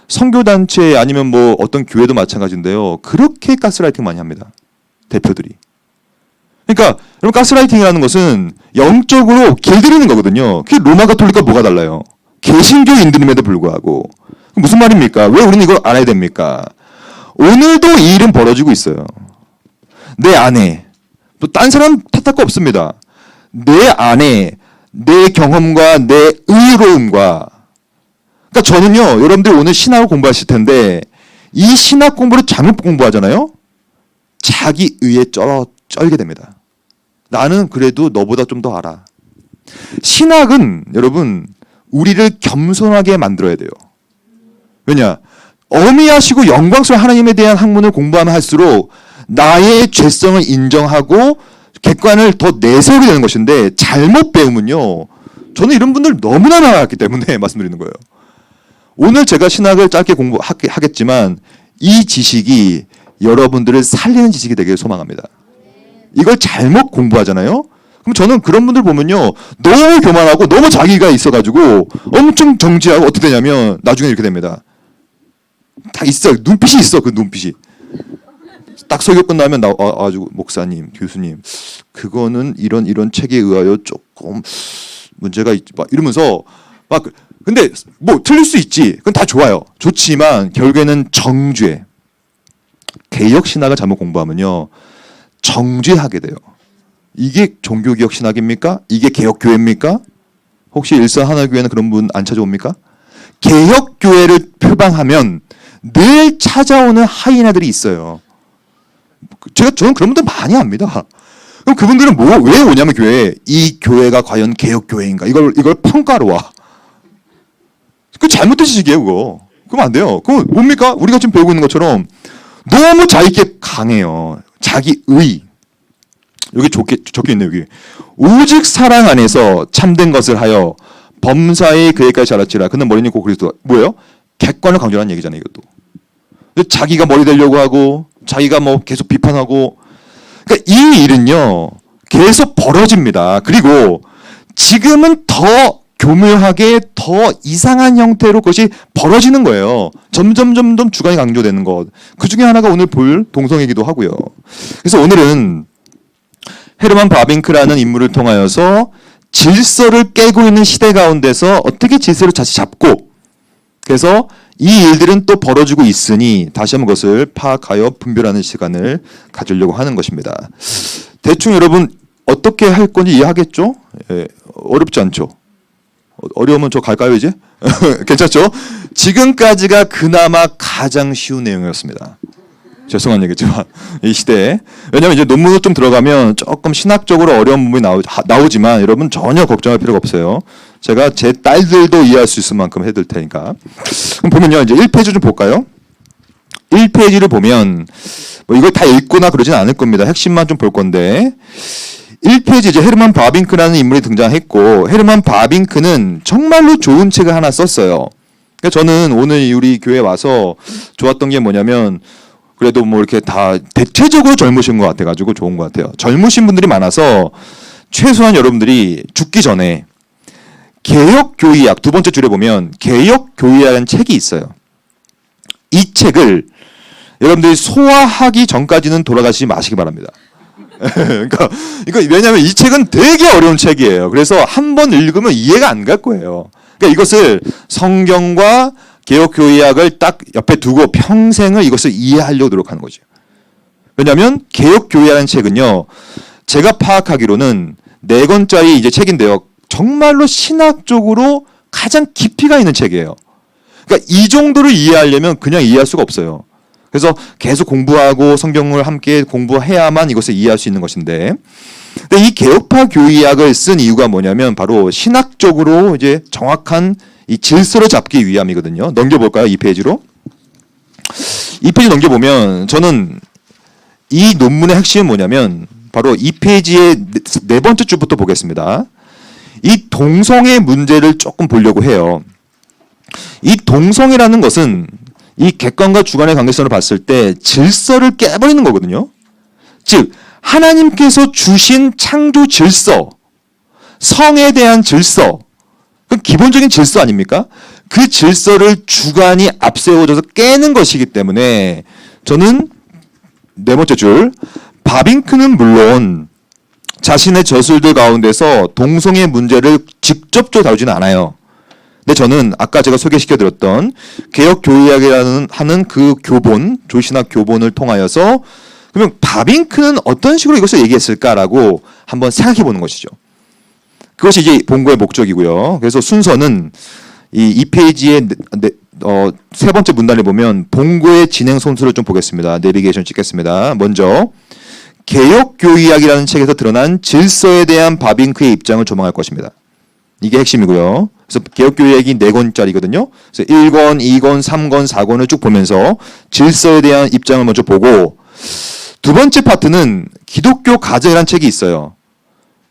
선교단체 아니면 뭐 어떤 교회도 마찬가지인데요. 그렇게 가스라이팅 많이 합니다. 대표들이. 그러니까 여러분 가스라이팅이라는 것은 영적으로 길들이는 거거든요. 그게 로마 가톨릭과 뭐가 달라요? 개신교인들임에도 불구하고. 무슨 말입니까? 왜 우리는 이걸 알아야 됩니까? 오늘도 이 일은 벌어지고 있어요. 내 안에 또 딴 사람 탓할 거 없습니다. 내 안에 내 경험과 내 의로움과 그러니까 저는요. 여러분들 오늘 신학을 공부하실 텐데 이 신학 공부를 잘못 공부하잖아요. 자기 의에 쩔게 됩니다. 나는 그래도 너보다 좀 더 알아. 신학은 여러분 우리를 겸손하게 만들어야 돼요. 왜냐? 어미하시고 영광스러운 하나님에 대한 학문을 공부하면 할수록 나의 죄성을 인정하고 객관을 더 내세우게 되는 것인데 잘못 배우면요. 저는 이런 분들 너무나 많았기 때문에 말씀드리는 거예요. 오늘 제가 신학을 짧게 공부하겠지만 이 지식이 여러분들을 살리는 지식이 되길 소망합니다. 이걸 잘못 공부하잖아요. 그럼 저는 그런 분들 보면요. 너무 교만하고 너무 자기가 있어가지고 엄청 정지하고 어떻게 되냐면 나중에 이렇게 됩니다. 다 있어요. 눈빛이 있어. 그 눈빛이. 딱 설교 끝나면 나와가지고 목사님, 교수님 그거는 이런 책에 의하여 조금 문제가 있지 막 이러면서 막 근데 뭐 틀릴 수 있지. 그건 다 좋아요. 좋지만 결국에는 정죄. 개혁 신학을 잘못 공부하면요. 정죄하게 돼요. 이게 종교개혁 신학입니까? 이게 개혁교회입니까? 혹시 일산하나교회는 그런 분 안 찾아옵니까? 개혁교회를 표방하면 늘 찾아오는 하이나들이 있어요. 저는 그런 분들 많이 압니다. 그럼 그분들은 왜 오냐면 교회에 이 교회가 과연 개혁교회인가? 이걸 평가로 와. 그 잘못된 지식이에요, 그거. 그럼 안 돼요. 그거 뭡니까? 우리가 지금 배우고 있는 것처럼 너무 자기께 강해요. 자기 의. 여기 적혀 있네요, 여기. 오직 사랑 안에서 참된 것을 하여 범사의 그에까지 자랐지라. 그는 머리는 곧 그리스도. 뭐예요? 객관을 강조하는 얘기잖아요, 이것도. 자기가 머리 되려고 하고 자기가 뭐 계속 비판하고 그러니까 이 일은요. 계속 벌어집니다. 그리고 지금은 더 교묘하게 더 이상한 형태로 그것이 벌어지는 거예요. 점점 주관이 강조되는 것. 그 중에 하나가 오늘 볼 동성애이기도 하고요. 그래서 오늘은 헤르만 바빙크라는 인물을 통하여서 질서를 깨고 있는 시대 가운데서 어떻게 질서를 다시 잡고, 그래서 이 일들은 또 벌어지고 있으니 다시 한번 그것을 파악하여 분별하는 시간을 가지려고 하는 것입니다. 대충 여러분 어떻게 할 건지 이해하겠죠? 예, 어렵지 않죠? 어려우면 저 갈까요 이제? 괜찮죠? 지금까지가 그나마 가장 쉬운 내용이었습니다. 죄송한 얘기지만 이 시대에. 왜냐하면 이제 논문으로 좀 들어가면 조금 신학적으로 어려운 부분이 나오지만 여러분 전혀 걱정할 필요가 없어요. 제가 제 딸들도 이해할 수 있을 만큼 해드릴 테니까. 그럼 보면요, 이제 1페이지 좀 볼까요? 1페이지를 보면 뭐 이걸 다 읽거나 그러진 않을 겁니다. 핵심만 좀 볼 건데 1페이지 이제 헤르만 바빙크라는 인물이 등장했고, 헤르만 바빙크는 정말로 좋은 책을 하나 썼어요. 그러니까 저는 오늘 우리 교회 와서 좋았던 게 뭐냐면, 그래도 뭐 이렇게 다 대체적으로 젊으신 것 같아가지고 좋은 것 같아요. 젊으신 분들이 많아서 최소한 여러분들이 죽기 전에 개혁교의학, 두 번째 줄에 보면 개혁교의학이라는 책이 있어요. 이 책을 여러분들이 소화하기 전까지는 돌아가시지 마시기 바랍니다. 그러니까 이거 왜냐하면 이 책은 되게 어려운 책이에요. 그래서 한 번 읽으면 이해가 안 갈 거예요. 그러니까 이것을 성경과 개혁교의학을 딱 옆에 두고 평생을 이것을 이해하려고 노력하는 거죠. 왜냐하면 개혁교의학이라는 책은요, 제가 파악하기로는 4권짜리 이제 책인데요, 정말로 신학적으로 가장 깊이가 있는 책이에요. 그러니까 이 정도를 이해하려면 그냥 이해할 수가 없어요. 그래서 계속 공부하고 성경을 함께 공부해야만 이것을 이해할 수 있는 것인데, 근데 이 개혁파 교의학을 쓴 이유가 뭐냐면 바로 신학적으로 이제 정확한 이 질서를 잡기 위함이거든요. 넘겨볼까요? 이 페이지로. 이 페이지 넘겨보면 저는 이 논문의 핵심은 뭐냐면 바로 이 페이지의 4번째 줄부터 보겠습니다. 이 동성애 문제를 조금 보려고 해요. 이 동성애라는 것은 이 객관과 주관의 관계성을 봤을 때 질서를 깨버리는 거거든요. 즉 하나님께서 주신 창조 질서, 성에 대한 질서, 그 기본적인 질서 아닙니까? 그 질서를 주관이 앞세워져서 깨는 것이기 때문에 저는 4번째 줄, 바빙크는 물론 자신의 저술들 가운데서 동성애 문제를 직접적으로 다루지는 않아요. 근데 저는 아까 제가 소개시켜드렸던 개혁교의학이라는 하는 그 교본, 조신학 교본을 통하여서 그러면 바빙크는 어떤 식으로 이것을 얘기했을까라고 한번 생각해 보는 것이죠. 그것이 이제 본고의 목적이고요. 그래서 순서는 이 페이지의 3번째 문단에 보면 본고의 진행 순서를 좀 보겠습니다. 내비게이션 찍겠습니다. 먼저 개혁교의학이라는 책에서 드러난 질서에 대한 바빙크의 입장을 조망할 것입니다. 이게 핵심이고요. 그래서 개혁교의학이 4권짜리거든요. 그래서 1권, 2권, 3권, 4권을 쭉 보면서 질서에 대한 입장을 먼저 보고, 두 번째 파트는 기독교 가정이라는 책이 있어요.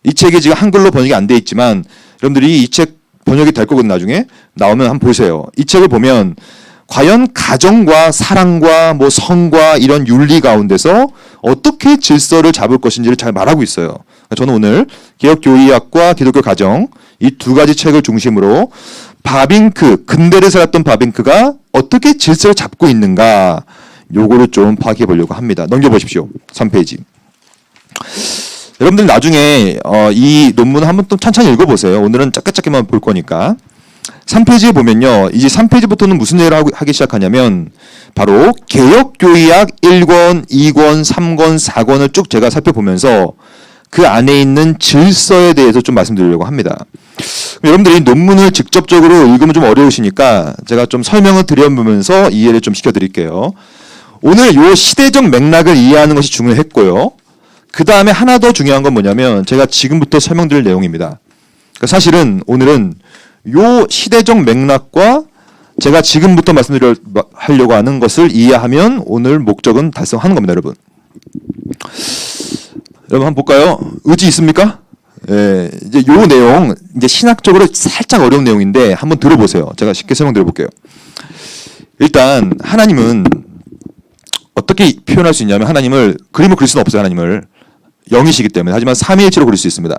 이 책이 지금 한글로 번역이 안 돼 있지만 여러분들이 이 책 번역이 될 거거든요. 나중에 나오면 한번 보세요. 이 책을 보면 과연 가정과 사랑과 뭐 성과 이런 윤리 가운데서 어떻게 질서를 잡을 것인지를 잘 말하고 있어요. 저는 오늘 개혁교의학과 기독교 가정 이 두 가지 책을 중심으로 바빙크, 근대를 살았던 바빙크가 어떻게 질서를 잡고 있는가, 요거를 좀 파악해 보려고 합니다. 넘겨보십시오. 3페이지. 여러분들 나중에 이 논문을 한번 또 천천히 읽어보세요. 오늘은 짧게만 볼 거니까. 3페이지에 보면요, 이제 3페이지부터는 무슨 얘기를 하기 시작하냐면 바로 개혁교의학 1권, 2권, 3권, 4권을 쭉 제가 살펴보면서 그 안에 있는 질서에 대해서 좀 말씀드리려고 합니다. 여러분들이 논문을 직접적으로 읽으면 좀 어려우시니까 제가 좀 설명을 드려보면서 이해를 좀 시켜드릴게요. 오늘 요 시대적 맥락을 이해하는 것이 중요했고요. 그 다음에 하나 더 중요한 건 뭐냐면 제가 지금부터 설명드릴 내용입니다. 그러니까 사실은 오늘은 요 시대적 맥락과 제가 지금부터 말씀드리려고 하는 것을 이해하면 오늘 목적은 달성하는 겁니다, 여러분. 여러분 한번 볼까요? 의지 있습니까? 예, 이제 요 내용 이제 신학적으로 살짝 어려운 내용인데 한번 들어보세요. 제가 쉽게 설명드려 볼게요. 일단 하나님은 어떻게 표현할 수 있냐면 하나님을 그림을 그릴 수는 없어요. 하나님을 영이시기 때문에. 하지만 삼위일체로 그릴 수 있습니다.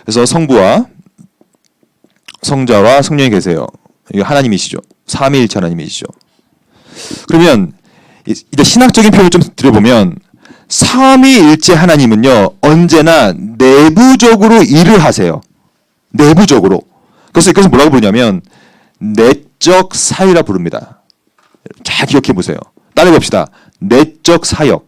그래서 성부와 성자와 성령이 계세요. 이거 하나님이시죠. 삼위일체 하나님이시죠. 그러면 이제 신학적인 표현을 좀 드려보면 삼위일체 하나님은요 언제나 내부적으로 일을 하세요. 내부적으로. 그래서 이것을 뭐라고 부르냐면 내적 사유라 부릅니다. 잘 기억해 보세요. 따라해 봅시다. 내적 사역.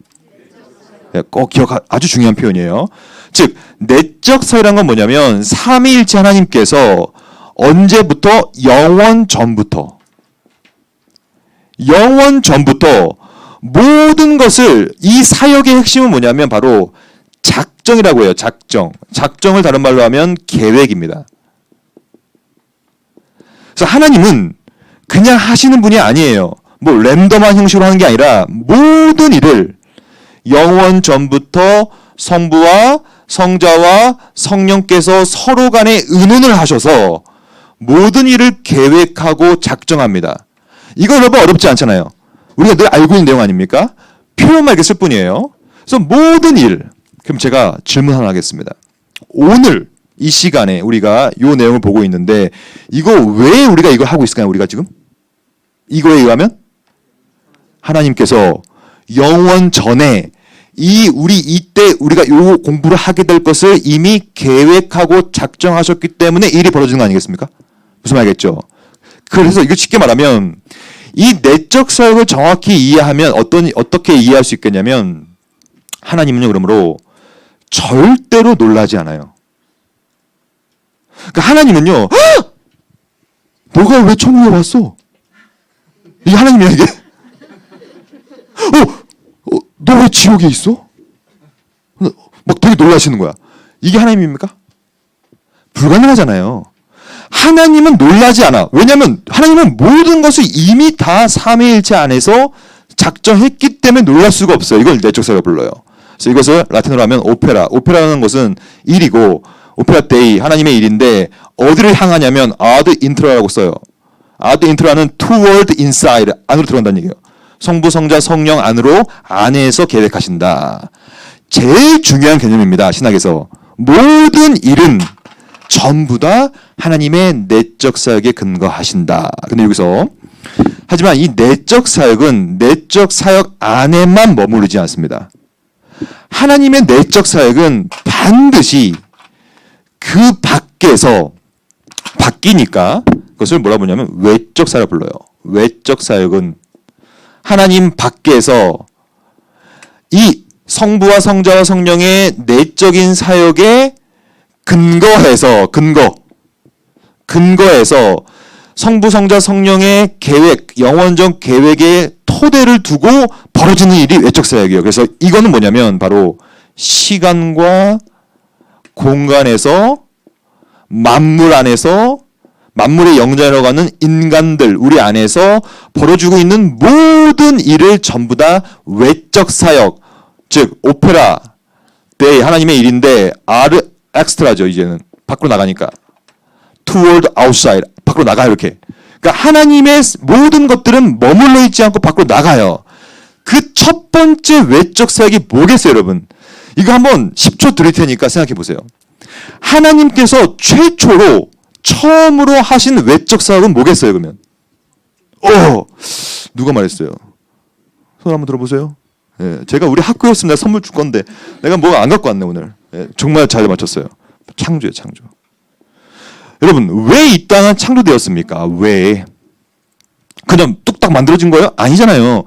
꼭 아주 중요한 표현이에요. 즉 내적 사유란 건 뭐냐면 삼위일체 하나님께서 언제부터 영원 전부터 모든 것을 이 사역의 핵심은 뭐냐면 바로 작정이라고 해요. 작정을 다른 말로 하면 계획입니다. 그래서 하나님은 그냥 하시는 분이 아니에요. 뭐 랜덤한 형식으로 하는 게 아니라 모든 일을 영원 전부터 성부와 성자와 성령께서 서로 간에 의논을 하셔서 모든 일을 계획하고 작정합니다. 이거 여러분 어렵지 않잖아요. 우리가 늘 알고 있는 내용 아닙니까? 표현만 이렇게 쓸 뿐이에요. 그래서 모든 일. 그럼 제가 질문 하나 하겠습니다. 오늘 이 시간에 우리가 이 내용을 보고 있는데 이거 왜 우리가 이걸 하고 있을까요? 우리가 지금? 이거에 의하면 하나님께서 영원 전에 이때 우리가 요 공부를 하게 될 것을 이미 계획하고 작정하셨기 때문에 일이 벌어지는 거 아니겠습니까? 무슨 말이겠죠? 그래서 이거 쉽게 말하면 이 내적 사역을 정확히 이해하면 어떻게 이해할 수 있겠냐면 하나님은요 그러므로 절대로 놀라지 않아요. 그러니까 하나님은요 너가 왜 천국에 왔어? 이게 하나님이야 이게? 너 왜 지옥에 있어? 막 되게 놀라시는 거야. 이게 하나님입니까? 불가능하잖아요. 하나님은 놀라지 않아. 왜냐하면 하나님은 모든 것을 이미 다 삼위일체 안에서 작정했기 때문에 놀랄 수가 없어요. 이걸 내적 사역을 불러요. 그래서 이것을 라틴어로 하면 오페라. 오페라라는 것은 일이고 오페라 데이 하나님의 일인데 어디를 향하냐면 ad intra라고 써요. ad intra는 toward inside 안으로 들어간다는 얘기예요. 성부, 성자, 성령 안에서 계획하신다. 제일 중요한 개념입니다. 신학에서. 모든 일은 전부 다 하나님의 내적 사역에 근거하신다. 근데 여기서 하지만 이 내적 사역은 내적 사역 안에만 머무르지 않습니다. 하나님의 내적 사역은 반드시 그 밖에서 바뀌니까 그것을 뭐라 부르냐면 외적 사역을 불러요. 외적 사역은 하나님 밖에서 이 성부와 성자와 성령의 내적인 사역에 근거해서 성부, 성자, 성령의 계획, 영원적 계획의 토대를 두고 벌어지는 일이 외적 사역이에요. 그래서 이거는 뭐냐면 바로 시간과 공간에서 만물 안에서 만물의 영장이라고 하는 인간들 우리 안에서 벌어지고 있는 모든 일을 전부 다 외적 사역, 즉 오페라 데이 하나님의 일인데 아르 엑스트라죠. 이제는 밖으로 나가니까 toward outside 밖으로 나가요. 이렇게. 그러니까 하나님의 모든 것들은 머물러 있지 않고 밖으로 나가요. 그 첫 번째 외적 사역이 뭐겠어요, 여러분? 이거 한번 10초 드릴 테니까 생각해 보세요. 하나님께서 처음으로 하신 외적 사역은 뭐겠어요, 그러면? 누가 말했어요? 손 한번 들어보세요. 예, 제가 우리 학교였으면 내가 선물 줄 건데 내가 뭐가 안 갖고 왔네 오늘. 예, 정말 잘 맞췄어요. 창조예요, 창조. 여러분, 왜 이 땅은 창조되었습니까? 왜? 그냥 뚝딱 만들어진 거예요? 아니잖아요.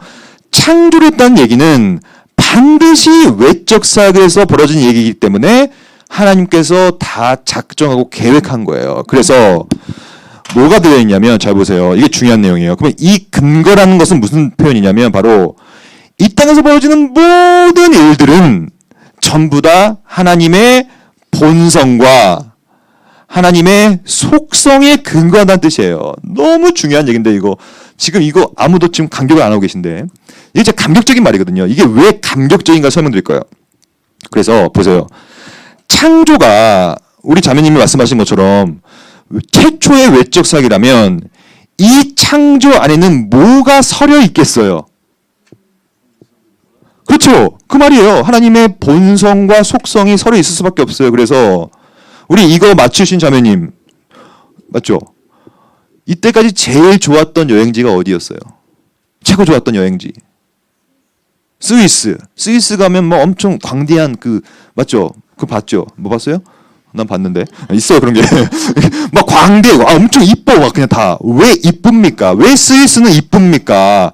창조를 했다는 얘기는 반드시 외적 사역에서 벌어진 얘기이기 때문에 하나님께서 다 작정하고 계획한 거예요. 그래서 뭐가 들어있냐면 잘 보세요. 이게 중요한 내용이에요. 그러면 이 근거라는 것은 무슨 표현이냐면 바로 이 땅에서 벌어지는 모든 일들은 전부 다 하나님의 본성과 하나님의 속성에 근거한다는 뜻이에요. 너무 중요한 얘기인데 이거 지금 이거 아무도 지금 감격을 안 하고 계신데 이게 진짜 감격적인 말이거든요. 이게 왜 감격적인가 설명드릴 거예요. 그래서 보세요. 창조가 우리 자매님이 말씀하신 것처럼 최초의 외적 사역이라면 이 창조 안에는 뭐가 서려 있겠어요? 그렇죠. 그 말이에요. 하나님의 본성과 속성이 서려 있을 수밖에 없어요. 그래서 우리 이거 맞추신 자매님 맞죠? 이때까지 제일 좋았던 여행지가 어디였어요? 최고 좋았던 여행지. 스위스. 스위스 가면 뭐 엄청 광대한 그 맞죠? 그 봤죠? 뭐 봤어요? 난 봤는데 있어요 그런 게. 막 광대고 엄청 이뻐 막 그냥 다. 왜 이쁩니까? 왜 스위스는 이쁩니까?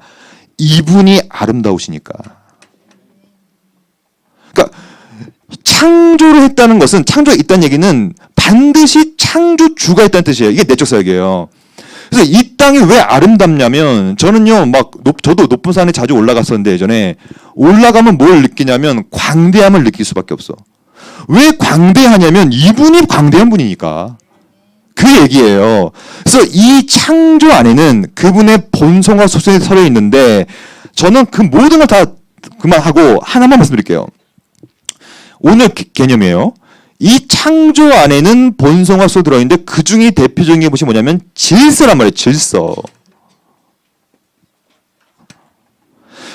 이분이 아름다우시니까. 그러니까 창조를 했다는 것은 창조가 있다는 얘기는 반드시 창조주가 있다는 뜻이에요. 이게 내적 사역이에요. 그래서 이 땅이 왜 아름답냐면 저는요 저도 높은 산에 자주 올라갔었는데 예전에 올라가면 뭘 느끼냐면 광대함을 느낄 수밖에 없어. 왜 광대하냐면 이분이 광대한 분이니까. 그 얘기예요. 그래서 이 창조 안에는 그분의 본성과 속성이 서려 있는데 저는 그 모든 걸 다 그만하고 하나만 말씀드릴게요. 오늘 개념이에요. 이 창조 안에는 본성과 속성이 들어있는데 그 중에 대표적인 게 뭐냐면 질서란 말이에요. 질서.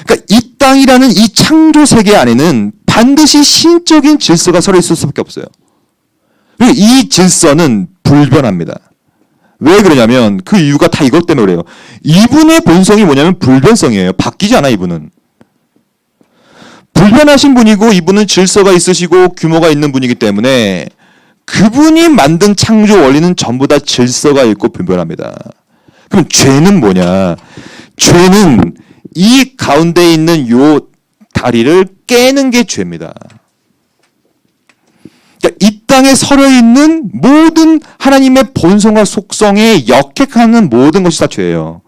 그러니까 이 땅이라는 이 창조 세계 안에는 반드시 신적인 질서가 서려 있을 수밖에 없어요. 그리고 이 질서는 불변합니다. 왜 그러냐면 그 이유가 다 이것 때문에 그래요. 이분의 본성이 뭐냐면 불변성이에요. 바뀌지 않아 이분은. 불변하신 분이고 이분은 질서가 있으시고 규모가 있는 분이기 때문에 그분이 만든 창조 원리는 전부 다 질서가 있고 불변합니다. 그럼 죄는 뭐냐? 죄는 이 가운데 있는 요 다리를 깨는 게 죄입니다. 그러니까 이 땅에 서려 있는 모든 하나님의 본성과 속성에 역행하는 모든 것이 다 죄예요.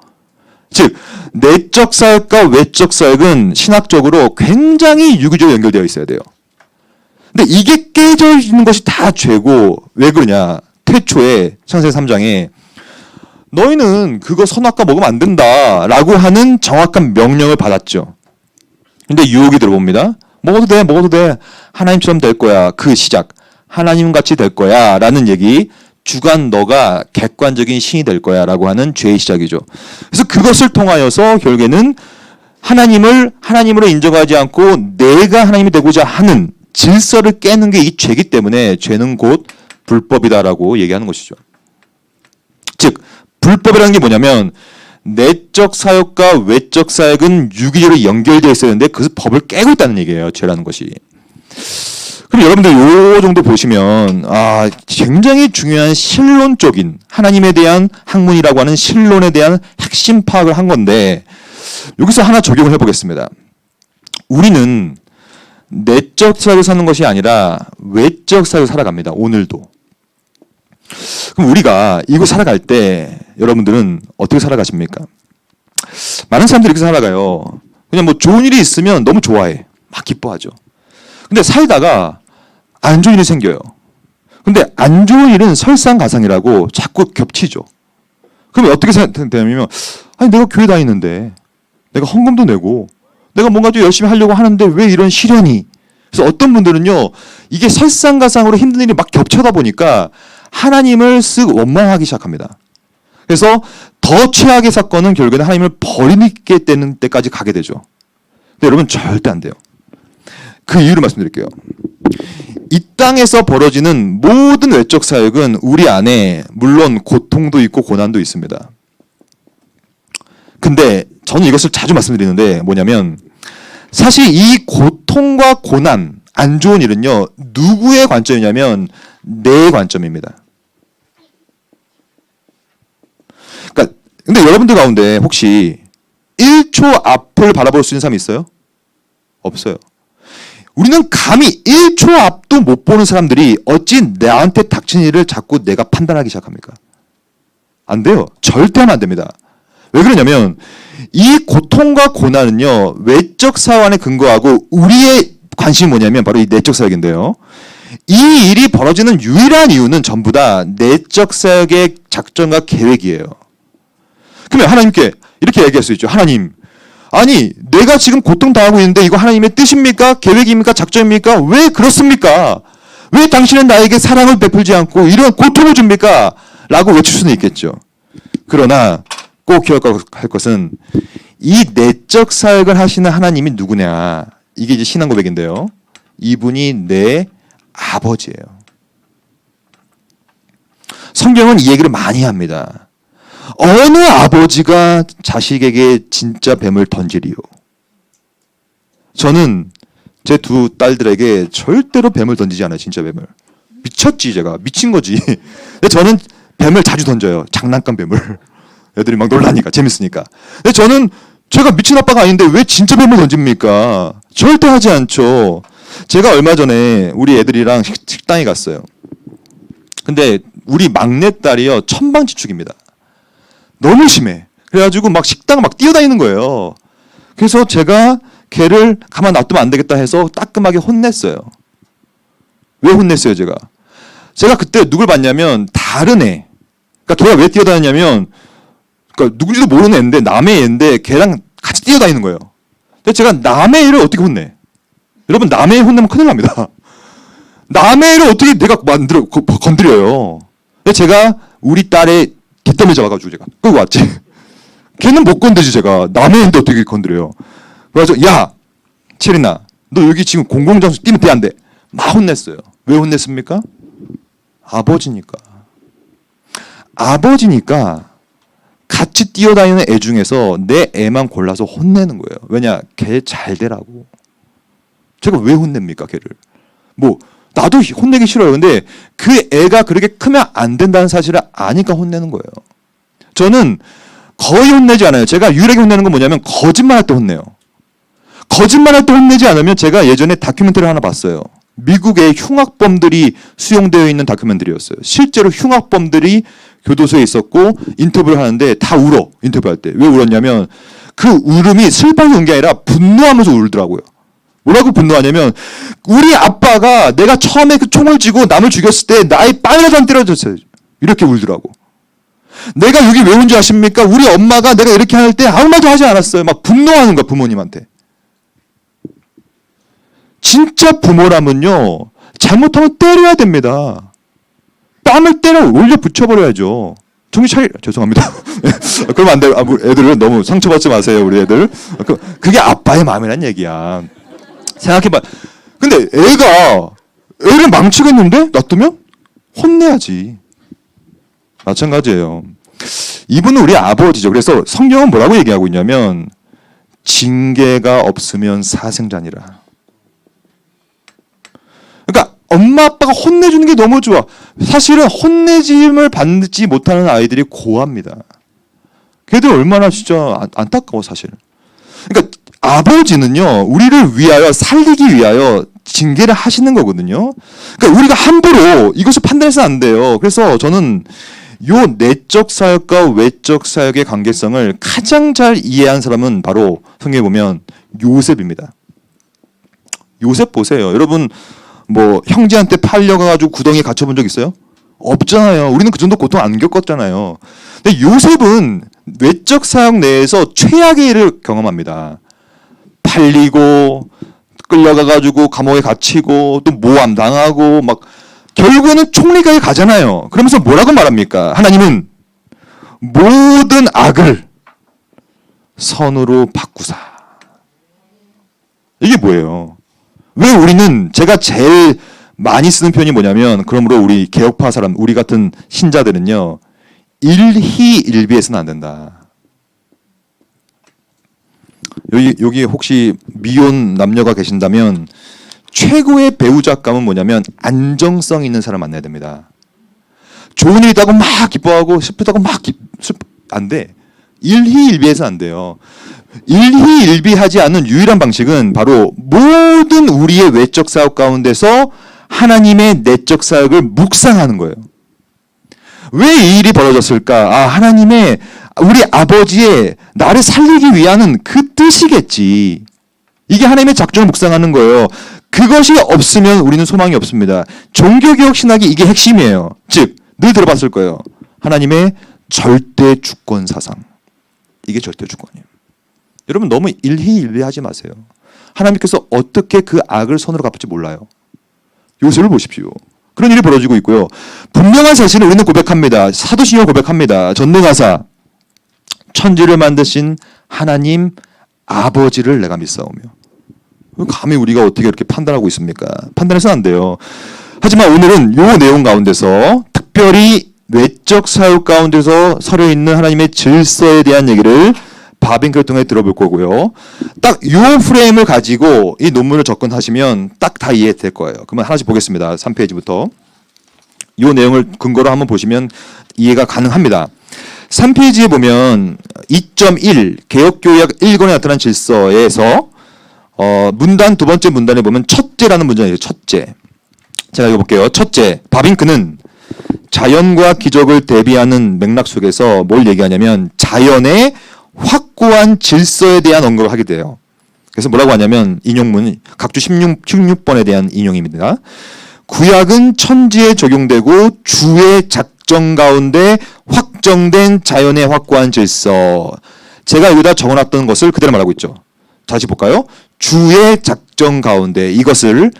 즉 내적 사역과 외적 사역은 신학적으로 굉장히 유기적으로 연결되어 있어야 돼요. 근데 이게 깨져 있는 것이 다 죄고 왜 그러냐? 태초에 창세기 3장에 너희는 그거 선악과 먹으면 안 된다라고 하는 정확한 명령을 받았죠. 근데 유혹이 들어봅니다. 먹어도 돼, 먹어도 돼. 하나님처럼 될 거야. 그 시작. 하나님 같이 될 거야. 라는 얘기. 주관 너가 객관적인 신이 될 거야. 라고 하는 죄의 시작이죠. 그래서 그것을 통하여서 결국에는 하나님을 하나님으로 인정하지 않고 내가 하나님이 되고자 하는 질서를 깨는 게 이 죄이기 때문에 죄는 곧 불법이다라고 얘기하는 것이죠. 즉 불법이라는 게 뭐냐면 내적 사역과 외적 사역은 유기적으로 연결되어 있어야 되는데 그 법을 깨고 있다는 얘기예요. 죄라는 것이. 그럼 여러분들 요 정도 보시면 굉장히 중요한 신론적인 하나님에 대한 학문이라고 하는 신론에 대한 핵심 파악을 한 건데 여기서 하나 적용을 해보겠습니다. 우리는 내적 사역을 사는 것이 아니라 외적 사역을 살아갑니다. 오늘도. 그럼 우리가 이거 살아갈 때 여러분들은 어떻게 살아가십니까? 많은 사람들이 이렇게 살아가요. 그냥 뭐 좋은 일이 있으면 너무 좋아해. 막 기뻐하죠. 근데 살다가 안 좋은 일이 생겨요. 근데 안 좋은 일은 설상가상이라고 자꾸 겹치죠. 그러면 어떻게 되냐면 아니 내가 교회 다니는데 내가 헌금도 내고 내가 뭔가 좀 열심히 하려고 하는데 왜 이런 시련이. 그래서 어떤 분들은요 이게 설상가상으로 힘든 일이 막 겹쳐다 보니까 하나님을 쓱 원망하기 시작합니다. 그래서 더 최악의 사건은 결국에는 하나님을 버리게 되는 때까지 가게 되죠. 근데 여러분 절대 안 돼요. 그 이유를 말씀드릴게요. 이 땅에서 벌어지는 모든 외적 사역은 우리 안에 물론 고통도 있고 고난도 있습니다. 근데 저는 이것을 자주 말씀드리는데 뭐냐면 사실 이 고통과 고난, 안 좋은 일은요 누구의 관점이냐면 내 관점입니다. 그러니까 근데 여러분들 가운데 혹시 1초 앞을 바라볼 수 있는 사람이 있어요? 없어요. 우리는 감히 1초 앞도 못 보는 사람들이 어찌 나한테 닥친 일을 자꾸 내가 판단하기 시작합니까? 안 돼요. 절대 하면 안 됩니다. 왜 그러냐면 이 고통과 고난은요 외적 사원에 근거하고 우리의 관심이 뭐냐면 바로 이 내적 사역인데요. 이 일이 벌어지는 유일한 이유는 전부 다 내적 사역의 작전과 계획이에요. 그러면 하나님께 이렇게 얘기할 수 있죠. 하나님, 아니 내가 지금 고통당하고 있는데 이거 하나님의 뜻입니까? 계획입니까? 작전입니까? 왜 그렇습니까? 왜 당신은 나에게 사랑을 베풀지 않고 이런 고통을 줍니까? 라고 외칠 수는 있겠죠. 그러나 꼭 기억할 것은 이 내적 사역을 하시는 하나님이 누구냐. 이게 이제 신앙 고백인데요. 이분이 내 아버지예요. 성경은 이 얘기를 많이 합니다. 어느 아버지가 자식에게 진짜 뱀을 던지리요? 저는 제 두 딸들에게 절대로 뱀을 던지지 않아요. 진짜 뱀을. 미쳤지 제가. 미친 거지. 근데 저는 뱀을 자주 던져요. 장난감 뱀을. 애들이 막 놀라니까 재밌으니까. 근데 저는 제가 미친 아빠가 아닌데 왜 진짜 뱀을 던집니까? 절대 하지 않죠. 제가 얼마 전에 우리 애들이랑 식당에 갔어요. 근데 우리 막내딸이요 천방지축입니다. 너무 심해. 그래가지고 막 식당 막 뛰어다니는 거예요. 그래서 제가 걔를 가만 놔두면 안 되겠다 해서 따끔하게 혼냈어요. 왜 혼냈어요, 제가? 제가 그때 누굴 봤냐면 다른 애. 그러니까 걔가 왜 뛰어다녔냐면 그러니까 누군지도 모르는 애인데 남의 애인데 걔랑 같이 뛰어다니는 거예요. 근데 제가 남의 애를 어떻게 혼내? 여러분 남의 애 혼내면 큰일 납니다. 남의 애를 어떻게 내가 건드려요. 근데 제가 우리 딸의 뒷담을 잡아가지고 제가 끌고 왔지. 걔는 못 건드지 제가. 남의 애인데 어떻게 건드려요. 그래서 야 체리나 너 여기 지금 공공장소 뛰면 돼 안 돼? 막 혼냈어요. 왜 혼냈습니까? 아버지니까. 아버지니까 같이 뛰어다니는 애 중에서 내 애만 골라서 혼내는 거예요. 왜냐? 걔 잘 되라고. 제가 왜 혼냅니까 걔를? 뭐 나도 혼내기 싫어요. 근데 그 애가 그렇게 크면 안 된다는 사실을 아니까 혼내는 거예요. 저는 거의 혼내지 않아요. 제가 유일하게 혼내는 건 뭐냐면 거짓말할 때 혼내요. 거짓말할 때 혼내지 않으면 제가 예전에 다큐멘터리 하나 봤어요. 미국의 흉악범들이 수용되어 있는 다큐멘터리였어요. 실제로 흉악범들이 교도소에 있었고 인터뷰를 하는데 다 울어. 인터뷰할 때. 왜 울었냐면 그 울음이 슬퍼서 우는 게 아니라 분노하면서 울더라고요. 뭐라고 분노하냐면 우리 아빠가 내가 처음에 그 총을 쥐고 남을 죽였을 때 나의 빨래장 때려줬어요. 이렇게 울더라고. 내가 여기 왜 온 줄 아십니까? 우리 엄마가 내가 이렇게 할 때 아무 말도 하지 않았어요. 막 분노하는 거야 부모님한테. 진짜 부모라면요 잘못하면 때려야 됩니다. 뺨을 때려 올려 붙여버려야죠. 정신 차리 죄송합니다. 그러면 안 돼요. 애들을 너무 상처받지 마세요 우리 애들. 그게 아빠의 마음이란 얘기야. 생각해봐. 근데 애를 망치겠는데 놔두면 혼내야지. 마찬가지예요. 이분은 우리 아버지죠. 그래서 성경은 뭐라고 얘기하고 있냐면 징계가 없으면 사생자니라. 그러니까 엄마 아빠가 혼내주는 게 너무 좋아. 사실은 혼내짐을 받지 못하는 아이들이 고아입니다. 걔들 얼마나 진짜 안타까워 사실. 그러니까 아버지는요 우리를 위하여 살리기 위하여 징계를 하시는 거거든요. 그러니까 우리가 함부로 이것을 판단해서는 안 돼요. 그래서 저는 요 내적 사역과 외적 사역의 관계성을 가장 잘 이해한 사람은 바로 성경에 보면 요셉입니다. 요셉 보세요. 여러분 뭐 형제한테 팔려가지고 구덩이에 갇혀본 적 있어요? 없잖아요. 우리는 그 정도 고통 안 겪었잖아요. 근데 요셉은 외적 사역 내에서 최악의 일을 경험합니다. 팔리고 끌려가가지고 감옥에 갇히고 또 모함 당하고 막 결국에는 총리까지 가잖아요. 그러면서 뭐라고 말합니까? 하나님은 모든 악을 선으로 바꾸사. 이게 뭐예요? 왜 우리는 제가 제일 많이 쓰는 표현이 뭐냐면 그러므로 우리 개혁파 사람 우리 같은 신자들은요 일희일비해서는 안 된다. 여기 혹시 미혼 남녀가 계신다면 최고의 배우자감은 뭐냐면 안정성 있는 사람 만나야 됩니다. 좋은 일 있다고 막 기뻐하고 슬프다고 막 안 돼. 일희일비해서 안 돼요. 일희일비하지 않는 유일한 방식은 바로 모든 우리의 외적 사역 가운데서 하나님의 내적 사역을 묵상하는 거예요. 왜 이 일이 벌어졌을까? 아, 하나님의 우리 아버지의 나를 살리기 위한 그 뜻이겠지. 이게 하나님의 작전을 묵상하는 거예요. 그것이 없으면 우리는 소망이 없습니다. 종교개혁 신학이 이게 핵심이에요. 즉, 늘 들어봤을 거예요. 하나님의 절대 주권 사상. 이게 절대 주권이에요. 여러분 너무 일희일비하지 마세요. 하나님께서 어떻게 그 악을 손으로 갚을지 몰라요. 요셉을 보십시오. 그런 일이 벌어지고 있고요. 분명한 사실을 우리는 고백합니다. 사도신경 고백합니다. 전능하사 천지를 만드신 하나님 아버지를 내가 믿사오며. 감히 우리가 어떻게 이렇게 판단하고 있습니까? 판단해서는 안 돼요. 하지만 오늘은 이 내용 가운데서 특별히 외적 사역 가운데서 서려 있는 하나님의 질서에 대한 얘기를 바빙크를 통해 들어볼 거고요. 딱 이 프레임을 가지고 이 논문을 접근하시면 딱 다 이해될 거예요. 그러면 하나씩 보겠습니다. 3페이지부터. 이 내용을 근거로 한번 보시면 이해가 가능합니다. 3페이지에 보면 2.1 개혁교약 1권에 나타난 질서에서 문단 두 번째 문단에 보면 첫째라는 문장이에요. 첫째. 제가 읽어볼게요. 첫째, 바빙크는 자연과 기적을 대비하는 맥락 속에서 뭘 얘기하냐면 자연의 확고한 질서에 대한 언급을 하게 돼요. 그래서 뭐라고 하냐면 인용문 각주 16번에 대한 인용입니다. 구약은 천지에 적용되고 주의 작정 가운데 확정된 자연의 확고한 질서. 제가 여기다 적어놨던 것을 그대로 말하고 있죠. 다시 볼까요? 주의 작정 가운데 이것을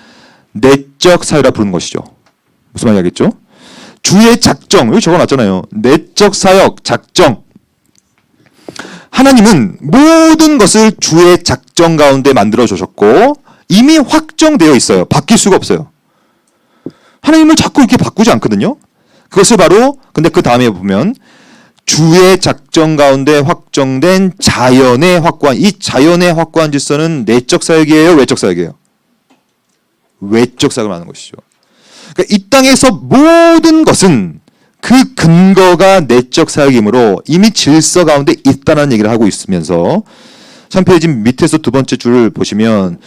내적 사유라 부르는 것이죠. 무슨 말인지 알겠죠? 주의 작정, 여기 적어놨잖아요. 내적 사역, 작정. 하나님은 모든 것을 주의 작정 가운데 만들어 주셨고 이미 확정되어 있어요. 바뀔 수가 없어요. 하나님을 자꾸 이렇게 바꾸지 않거든요. 그것을 바로 근데 그 다음에 보면 주의 작정 가운데 확정된 자연의 확고한 이 자연의 확고한 질서는 내적 사역이에요, 외적 사역이에요? 외적 사역을 말하는 것이죠. 그러니까 이 땅에서 모든 것은 그 근거가 내적 사역이므로 이미 질서 가운데 있다는 얘기를 하고 있으면서 3페이지 밑에서 두 번째 줄을 보시면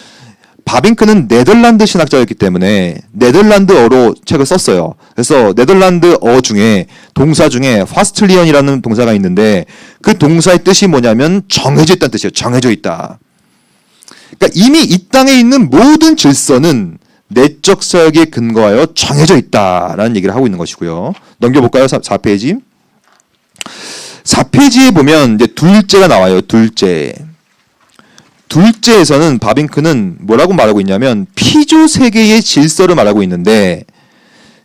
바빙크는 네덜란드 신학자였기 때문에 네덜란드어로 책을 썼어요. 그래서 네덜란드어 중에 동사 중에 파스틀리언이라는 동사가 있는데 그 동사의 뜻이 뭐냐면 정해져 있다는 뜻이에요. 정해져 있다. 그러니까 이미 이 땅에 있는 모든 질서는 내적 사역에 근거하여 정해져 있다라는 얘기를 하고 있는 것이고요. 넘겨볼까요? 4페이지. 4페이지에 보면 이제 둘째가 나와요. 둘째. 둘째에서는 바빙크는 뭐라고 말하고 있냐면 피조 세계의 질서를 말하고 있는데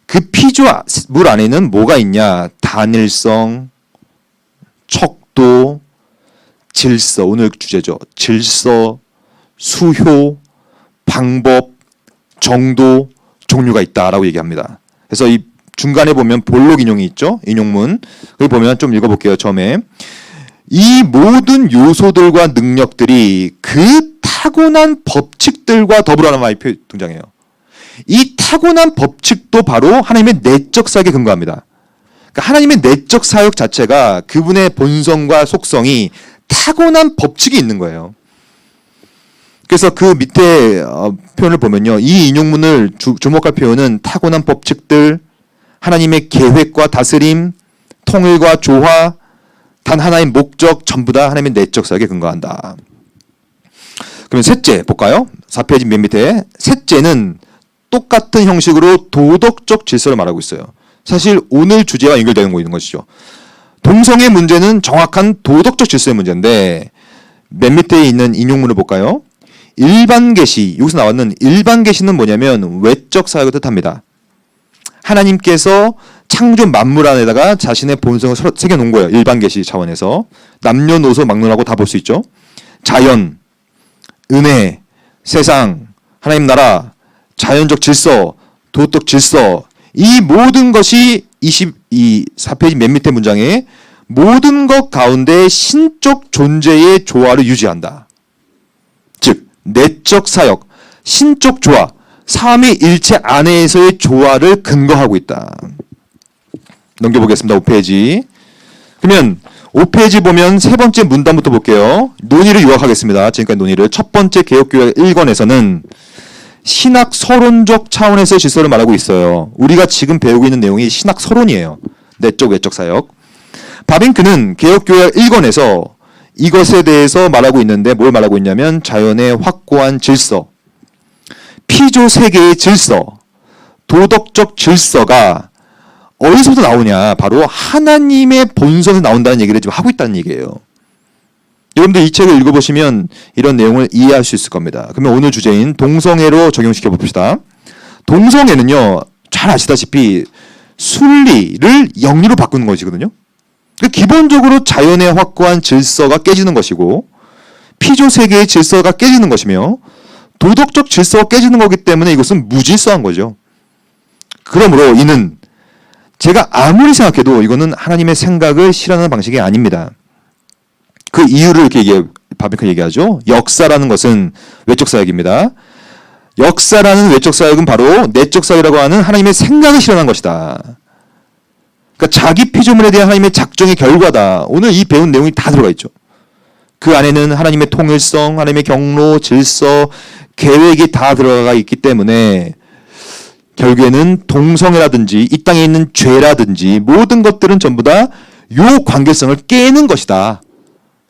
그 피조물 안에는 뭐가 있냐? 단일성, 척도, 질서. 오늘 주제죠. 질서, 수효, 방법, 정도, 종류가 있다라고 얘기합니다. 그래서 이 중간에 보면 볼록 인용이 있죠. 인용문. 거기 보면 좀 읽어볼게요. 처음에. 이 모든 요소들과 능력들이 그 타고난 법칙들과 더불어라는 말이 등장해요. 이 타고난 법칙도 바로 하나님의 내적 사역에 근거합니다. 그러니까 하나님의 내적 사역 자체가 그분의 본성과 속성이 타고난 법칙이 있는 거예요. 그래서 그 밑에 표현을 보면요. 이 인용문을 주목할 표현은 타고난 법칙들, 하나님의 계획과 다스림, 통일과 조화, 단 하나의 목적 전부 다 하나님의 내적 사역에 근거한다. 그러면 셋째 볼까요? 4페이지 맨 밑에 셋째는 똑같은 형식으로 도덕적 질서를 말하고 있어요. 사실 오늘 주제와 연결되는 거 있는 것이죠. 동성의 문제는 정확한 도덕적 질서의 문제인데 맨 밑에 있는 인용문을 볼까요? 일반 계시, 여기서 나왔는 일반 계시는 뭐냐면 외적 사역을 뜻합니다. 하나님께서 창조 만물 안에다가 자신의 본성을 새겨놓은 거예요. 일반 계시 차원에서. 남녀노소 막론하고 다 볼 수 있죠. 자연, 은혜, 세상, 하나님 나라, 자연적 질서, 도덕적 질서 이 모든 것이 24페이지 맨 밑에 문장에 모든 것 가운데 신적 존재의 조화를 유지한다. 즉 내적 사역, 신적 조화, 삼위일체 안에서의 조화를 근거하고 있다. 넘겨보겠습니다. 5페이지. 그러면 5페이지 보면 세 번째 문단부터 볼게요. 논의를 요약하겠습니다. 지금까지 논의를. 첫 번째 개혁교약 1권에서는 신학 서론적 차원에서의 질서를 말하고 있어요. 우리가 지금 배우고 있는 내용이 신학 서론이에요. 내적, 외적 사역. 바빙크는 개혁교약 1권에서 이것에 대해서 말하고 있는데 뭘 말하고 있냐면 자연의 확고한 질서, 피조 세계의 질서, 도덕적 질서가 어디서부터 나오냐? 바로 하나님의 본성에서 나온다는 얘기를 지금 하고 있다는 얘기예요. 여러분들 이 책을 읽어보시면 이런 내용을 이해할 수 있을 겁니다. 그러면 오늘 주제인 동성애로 적용시켜 봅시다. 동성애는요, 잘 아시다시피 순리를 영리로 바꾸는 것이거든요. 기본적으로 자연의 확고한 질서가 깨지는 것이고 피조 세계의 질서가 깨지는 것이며 도덕적 질서가 깨지는 거기 때문에 이것은 무질서한 거죠. 그러므로 이는 제가 아무리 생각해도 이거는 하나님의 생각을 실현하는 방식이 아닙니다. 그 이유를 이렇게 바비크가 얘기하죠. 역사라는 것은 외적 사역입니다. 역사라는 외적 사역은 바로 내적 사역이라고 하는 하나님의 생각을 실현한 것이다. 그러니까 자기 피조물에 대한 하나님의 작정의 결과다. 오늘 이 배운 내용이 다 들어가 있죠. 그 안에는 하나님의 통일성, 하나님의 경로, 질서, 계획이 다 들어가 있기 때문에 결국에는 동성애라든지 이 땅에 있는 죄라든지 모든 것들은 전부 다 요 관계성을 깨는 것이다.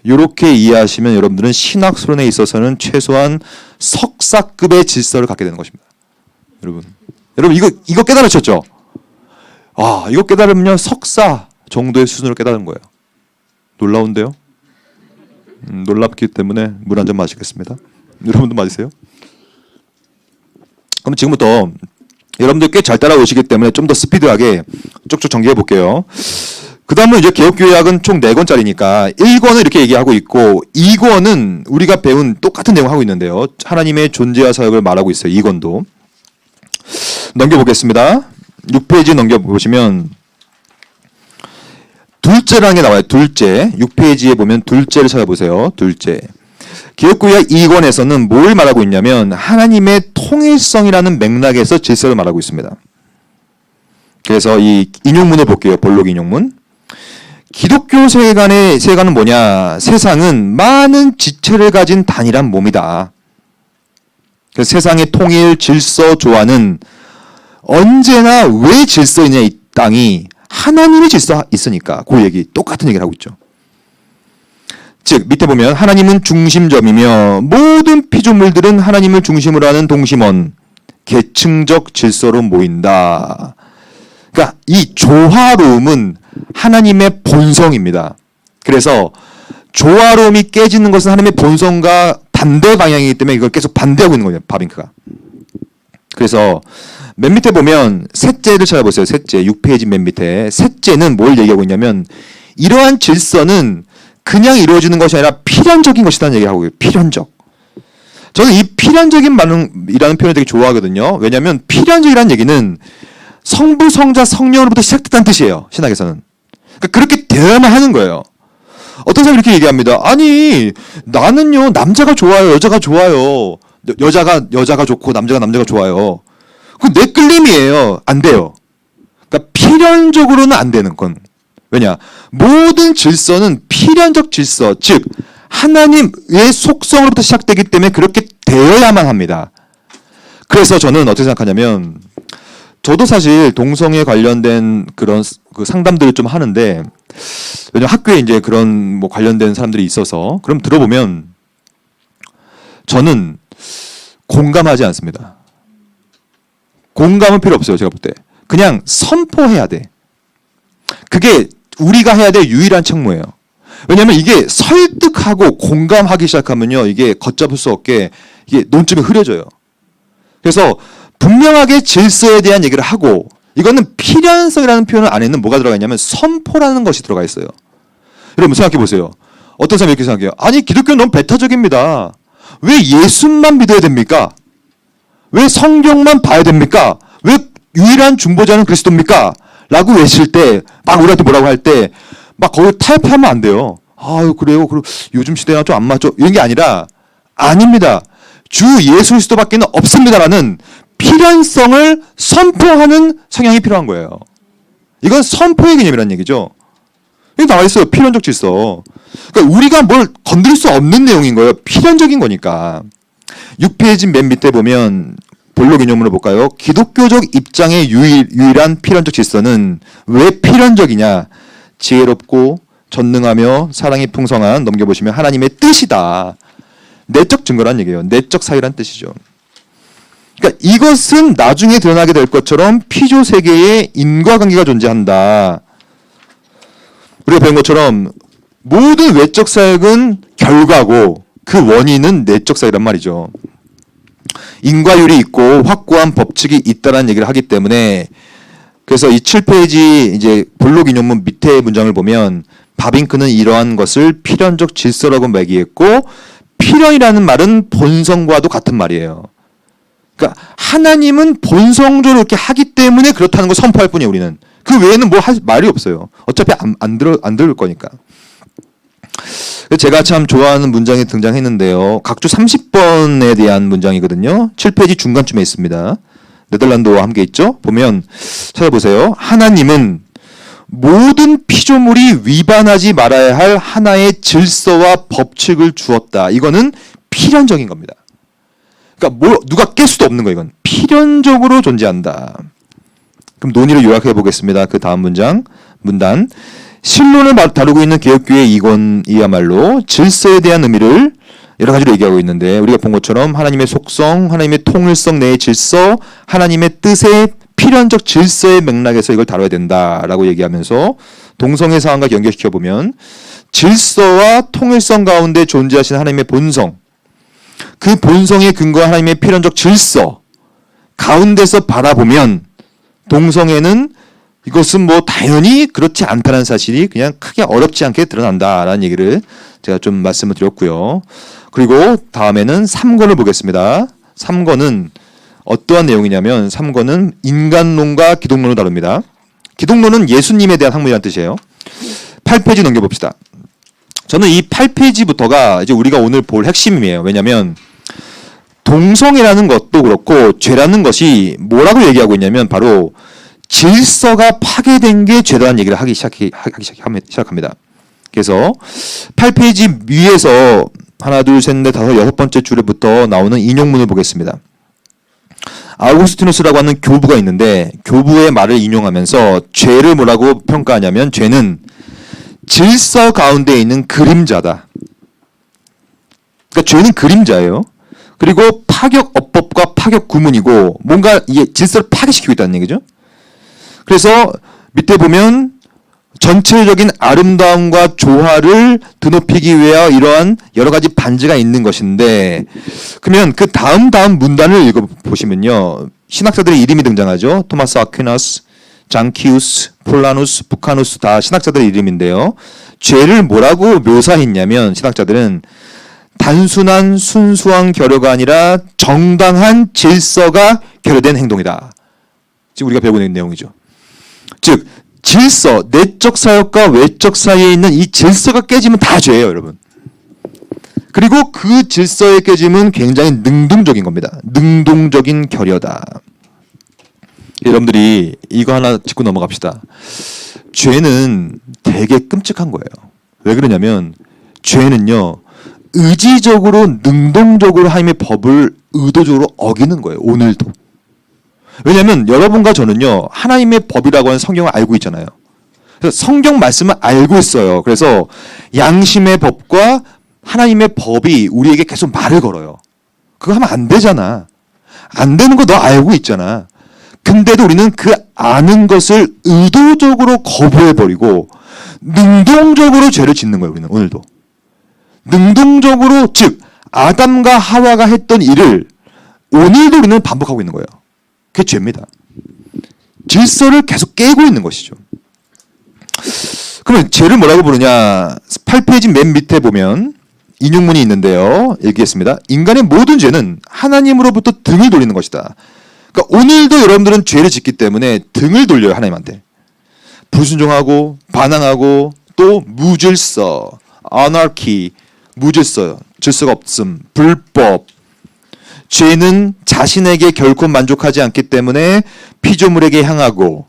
이렇게 이해하시면 여러분들은 신학 수련에 있어서는 최소한 석사급의 질서를 갖게 되는 것입니다. 여러분 이거 깨달으셨죠? 이거 깨달으면요 석사 정도의 수준으로 깨달은 거예요. 놀라운데요? 놀랍기 때문에 물 한 잔 마시겠습니다. 여러분도 마시세요. 그럼 지금부터 여러분들 꽤 잘 따라오시기 때문에 좀 더 스피드하게 쭉쭉 전개해 볼게요. 그 다음은 이제 개혁교회학은 총 4권짜리니까 1권은 이렇게 얘기하고 있고 2권은 우리가 배운 똑같은 내용 하고 있는데요. 하나님의 존재와 사역을 말하고 있어요. 2권도. 넘겨보겠습니다. 6페이지 넘겨보시면 둘째라는 게 나와요. 둘째. 6페이지에 보면 둘째를 찾아보세요. 둘째. 개혁교회학 2권에서는 뭘 말하고 있냐면 하나님의 통일성이라는 맥락에서 질서를 말하고 있습니다. 그래서 이 인용문을 볼게요. 본록 인용문. 기독교 세계관은 뭐냐? 세상은 많은 지체를 가진 단일한 몸이다. 그래서 세상의 통일, 질서, 조화는 언제나 왜 질서 있냐 이 땅이 하나님의 질서 있으니까 그 얘기 똑같은 얘기를 하고 있죠. 즉 밑에 보면 하나님은 중심점이며 모든 피조물들은 하나님을 중심으로 하는 동심원 계층적 질서로 모인다. 그러니까 이 조화로움은 하나님의 본성입니다. 그래서 조화로움이 깨지는 것은 하나님의 본성과 반대 방향이기 때문에 이걸 계속 반대하고 있는 거예요. 바빙크가. 그래서 맨 밑에 보면 셋째를 찾아보세요. 셋째 6페이지 맨 밑에 셋째는 뭘 얘기하고 있냐면 이러한 질서는 그냥 이루어지는 것이 아니라 필연적인 것이라는 얘기를 하고 있어요. 필연적. 저는 이 필연적인 반응이라는 표현을 되게 좋아하거든요. 왜냐하면 필연적이라는 얘기는 성부, 성자, 성령으로부터 시작됐다는 뜻이에요. 신학에서는. 그러니까 그렇게 되어야만 하는 거예요. 어떤 사람이 이렇게 얘기합니다. 아니 나는요 남자가 좋아요. 여자가 좋아요. 여자가 좋고 남자가 좋아요. 그건 내 끌림이에요. 안 돼요. 그러니까 필연적으로는 안 되는 건. 왜냐? 모든 질서는 필연적 질서, 즉 하나님의 속성으로부터 시작되기 때문에 그렇게 되어야만 합니다. 그래서 저는 어떻게 생각하냐면 저도 사실 동성애 관련된 그런 그 상담들을 좀 하는데 왜냐면 학교에 이제 그런 뭐 관련된 사람들이 있어서 그럼 들어보면 저는 공감하지 않습니다. 공감은 필요 없어요. 제가 볼 때. 그냥 선포해야 돼. 그게 우리가 해야 될 유일한 책무예요. 왜냐하면 이게 설득하고 공감하기 시작하면요. 이게 걷잡을 수 없게 이게 논점이 흐려져요. 그래서 분명하게 질서에 대한 얘기를 하고 이거는 필연성이라는 표현 안에는 뭐가 들어가 있냐면 선포라는 것이 들어가 있어요. 여러분 생각해 보세요. 어떤 사람이 이렇게 생각해요. 아니 기독교는 너무 배타적입니다. 왜 예수만 믿어야 됩니까? 왜 성경만 봐야 됩니까? 왜 유일한 중보자는 그리스도입니까? 라고 외칠 때 막 우리한테 뭐라고 할 때 막 거기 타협하면 안 돼요. 아유 그래요. 그리고 요즘 시대랑 좀 안 맞죠. 이런 게 아니라 아닙니다. 주 예수 그리스도밖에는 없습니다라는 필연성을 선포하는 성향이 필요한 거예요. 이건 선포의 개념이라는 얘기죠. 여기 나와 있어요. 필연적 질서. 그러니까 우리가 뭘 건드릴 수 없는 내용인 거예요. 필연적인 거니까. 6페이지 맨 밑에 보면 본록 인용문을 볼까요? 기독교적 입장의 유일한 필연적 질서는 왜 필연적이냐? 지혜롭고 전능하며 사랑이 풍성한 넘겨보시면 하나님의 뜻이다. 내적 증거란 얘기예요. 내적 사유란 뜻이죠. 그러니까 이것은 나중에 드러나게 될 것처럼 피조 세계에 인과관계가 존재한다. 우리가 배운 것처럼 모든 외적 사역은 결과고 그 원인은 내적 사유란 말이죠. 인과율이 있고 확고한 법칙이 있다라는 얘기를 하기 때문에 그래서 이 7페이지 이제 본록 인용문 밑에 문장을 보면 바빙크는 이러한 것을 필연적 질서라고 매기했고 필연이라는 말은 본성과도 같은 말이에요. 그러니까 하나님은 본성적으로 이렇게 하기 때문에 그렇다는 걸 선포할 뿐이에요. 우리는 그 외에는 뭐 할 말이 없어요. 어차피 안 들을 거니까. 제가 참 좋아하는 문장이 등장했는데요. 각주 30번에 대한 문장이거든요. 7페이지 중간쯤에 있습니다. 네덜란드와 함께 있죠. 보면 찾아보세요. 하나님은 모든 피조물이 위반하지 말아야 할 하나의 질서와 법칙을 주었다. 이거는 필연적인 겁니다. 그러니까 누가 깰 수도 없는 거예요. 이건 필연적으로 존재한다. 그럼 논의를 요약해 보겠습니다. 그 다음 문단. 신론을 다루고 있는 개혁교회 이건이야말로 질서에 대한 의미를 여러 가지로 얘기하고 있는데, 우리가 본 것처럼 하나님의 속성, 하나님의 통일성 내의 질서, 하나님의 뜻의 필연적 질서의 맥락에서 이걸 다뤄야 된다라고 얘기하면서 동성애 사항과 연결시켜 보면 질서와 통일성 가운데 존재하시는 하나님의 본성, 그 본성에 근거한 하나님의 필연적 질서 가운데서 바라보면 동성애는 이것은 뭐 당연히 그렇지 않다는 사실이 그냥 크게 어렵지 않게 드러난다라는 얘기를 제가 좀 말씀을 드렸고요. 그리고 다음에는 3권을 보겠습니다. 3권은 어떠한 내용이냐면 3권은 인간론과 기독론을 다룹니다. 기독론은 예수님에 대한 학문이라는 뜻이에요. 8페이지 넘겨봅시다. 저는 이 8페이지부터가 이제 우리가 오늘 볼 핵심이에요. 왜냐하면 동성애라는 것도 그렇고 죄라는 것이 뭐라고 얘기하고 있냐면 바로 질서가 파괴된 게 죄다라는 얘기를 하기 시작합니다. 그래서 8페이지 위에서 하나, 둘, 셋, 넷, 다섯, 여섯 번째 줄에부터 나오는 인용문을 보겠습니다. 아우구스티누스라고 하는 교부가 있는데 교부의 말을 인용하면서 죄를 뭐라고 평가하냐면 죄는 질서 가운데 있는 그림자다. 그러니까 죄는 그림자예요. 그리고 파격 어법과 파격 구문이고 뭔가 이게 질서를 파괴시키고 있다는 얘기죠. 그래서 밑에 보면 전체적인 아름다움과 조화를 드높이기 위해 이러한 여러 가지 반지가 있는 것인데, 그러면 그 다음 문단을 읽어보시면요. 신학자들의 이름이 등장하죠. 토마스 아퀴나스, 장키우스, 폴라누스, 부카누스 다 신학자들의 이름인데요. 죄를 뭐라고 묘사했냐면 신학자들은 단순한 순수한 결여가 아니라 정당한 질서가 결여된 행동이다. 지금 우리가 배우고 있는 내용이죠. 즉 질서, 내적 사역과 외적 사이에 있는 이 질서가 깨지면 다 죄예요, 여러분. 그리고 그 질서의 깨짐은 굉장히 능동적인 겁니다. 능동적인 결여다. 여러분들이 이거 하나 짚고 넘어갑시다. 죄는 되게 끔찍한 거예요. 왜 그러냐면 죄는요, 의지적으로 능동적으로 하나님의 법을 의도적으로 어기는 거예요. 오늘도. 왜냐하면 여러분과 저는요, 하나님의 법이라고 하는 성경을 알고 있잖아요. 그래서 성경 말씀을 알고 있어요. 그래서 양심의 법과 하나님의 법이 우리에게 계속 말을 걸어요. 그거 하면 안 되잖아. 안 되는 거 너 알고 있잖아. 근데도 우리는 그 아는 것을 의도적으로 거부해버리고 능동적으로 죄를 짓는 거예요. 우리는 오늘도. 능동적으로, 즉 아담과 하와가 했던 일을 오늘도 우리는 반복하고 있는 거예요. 그게 죄입니다. 질서를 계속 깨고 있는 것이죠. 그러면 죄를 뭐라고 부르냐? 8페이지 맨 밑에 보면 인용문이 있는데요. 읽겠습니다. 인간의 모든 죄는 하나님으로부터 등을 돌리는 것이다. 그러니까 오늘도 여러분들은 죄를 짓기 때문에 등을 돌려요, 하나님한테. 불순종하고 반항하고 또 무질서, 아나키, 무질서, 질서가 없음, 불법. 죄는 자신에게 결코 만족하지 않기 때문에 피조물에게 향하고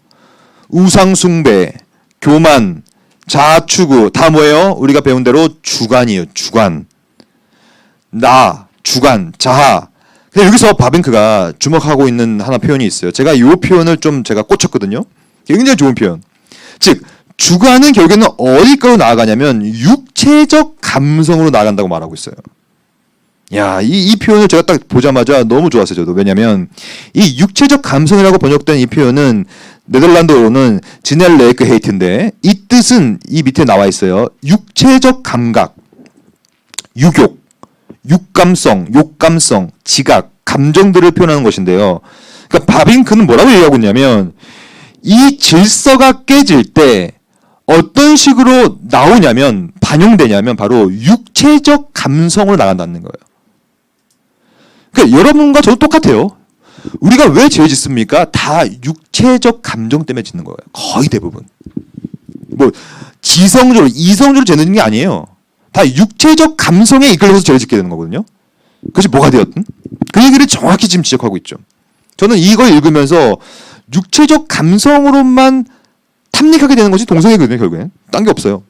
우상숭배, 교만, 자아추구 다 뭐예요? 우리가 배운 대로 주관이에요. 주관. 나, 주관, 자아. 근데 여기서 바벤크가 주목하고 있는 하나 표현이 있어요. 제가 이 표현을 좀 제가 꽂혔거든요. 굉장히 좋은 표현. 즉 주관은 결국에는 어디까지 나아가냐면 육체적 감성으로 나아간다고 말하고 있어요. 야, 이 표현을 제가 딱 보자마자 너무 좋았어요, 저도. 왜냐면 이 육체적 감성이라고 번역된 이 표현은 네덜란드어로는 지넬레크 헤이트인데 이 뜻은 이 밑에 나와 있어요. 육체적 감각, 유욕, 육감성, 욕감성, 지각, 감정들을 표현하는 것인데요. 그러니까 바빙크는 뭐라고 얘기하고 있냐면 이 질서가 깨질 때 어떤 식으로 나오냐면 반영되냐면 바로 육체적 감성으로 나간다는 거예요. 그러니까 여러분과 저도 똑같아요. 우리가 왜 죄 짓습니까? 다 육체적 감정 때문에 짓는 거예요. 거의 대부분. 뭐 지성적으로, 이성적으로 죄는 게 아니에요. 다 육체적 감성에 이끌려서 죄를 짓게 되는 거거든요. 그것이 뭐가 되었든. 그 얘기를 정확히 지금 지적하고 있죠. 저는 이걸 읽으면서 육체적 감성으로만 탐닉하게 되는 것이 동성애거든요, 결국엔. 딴 게 없어요.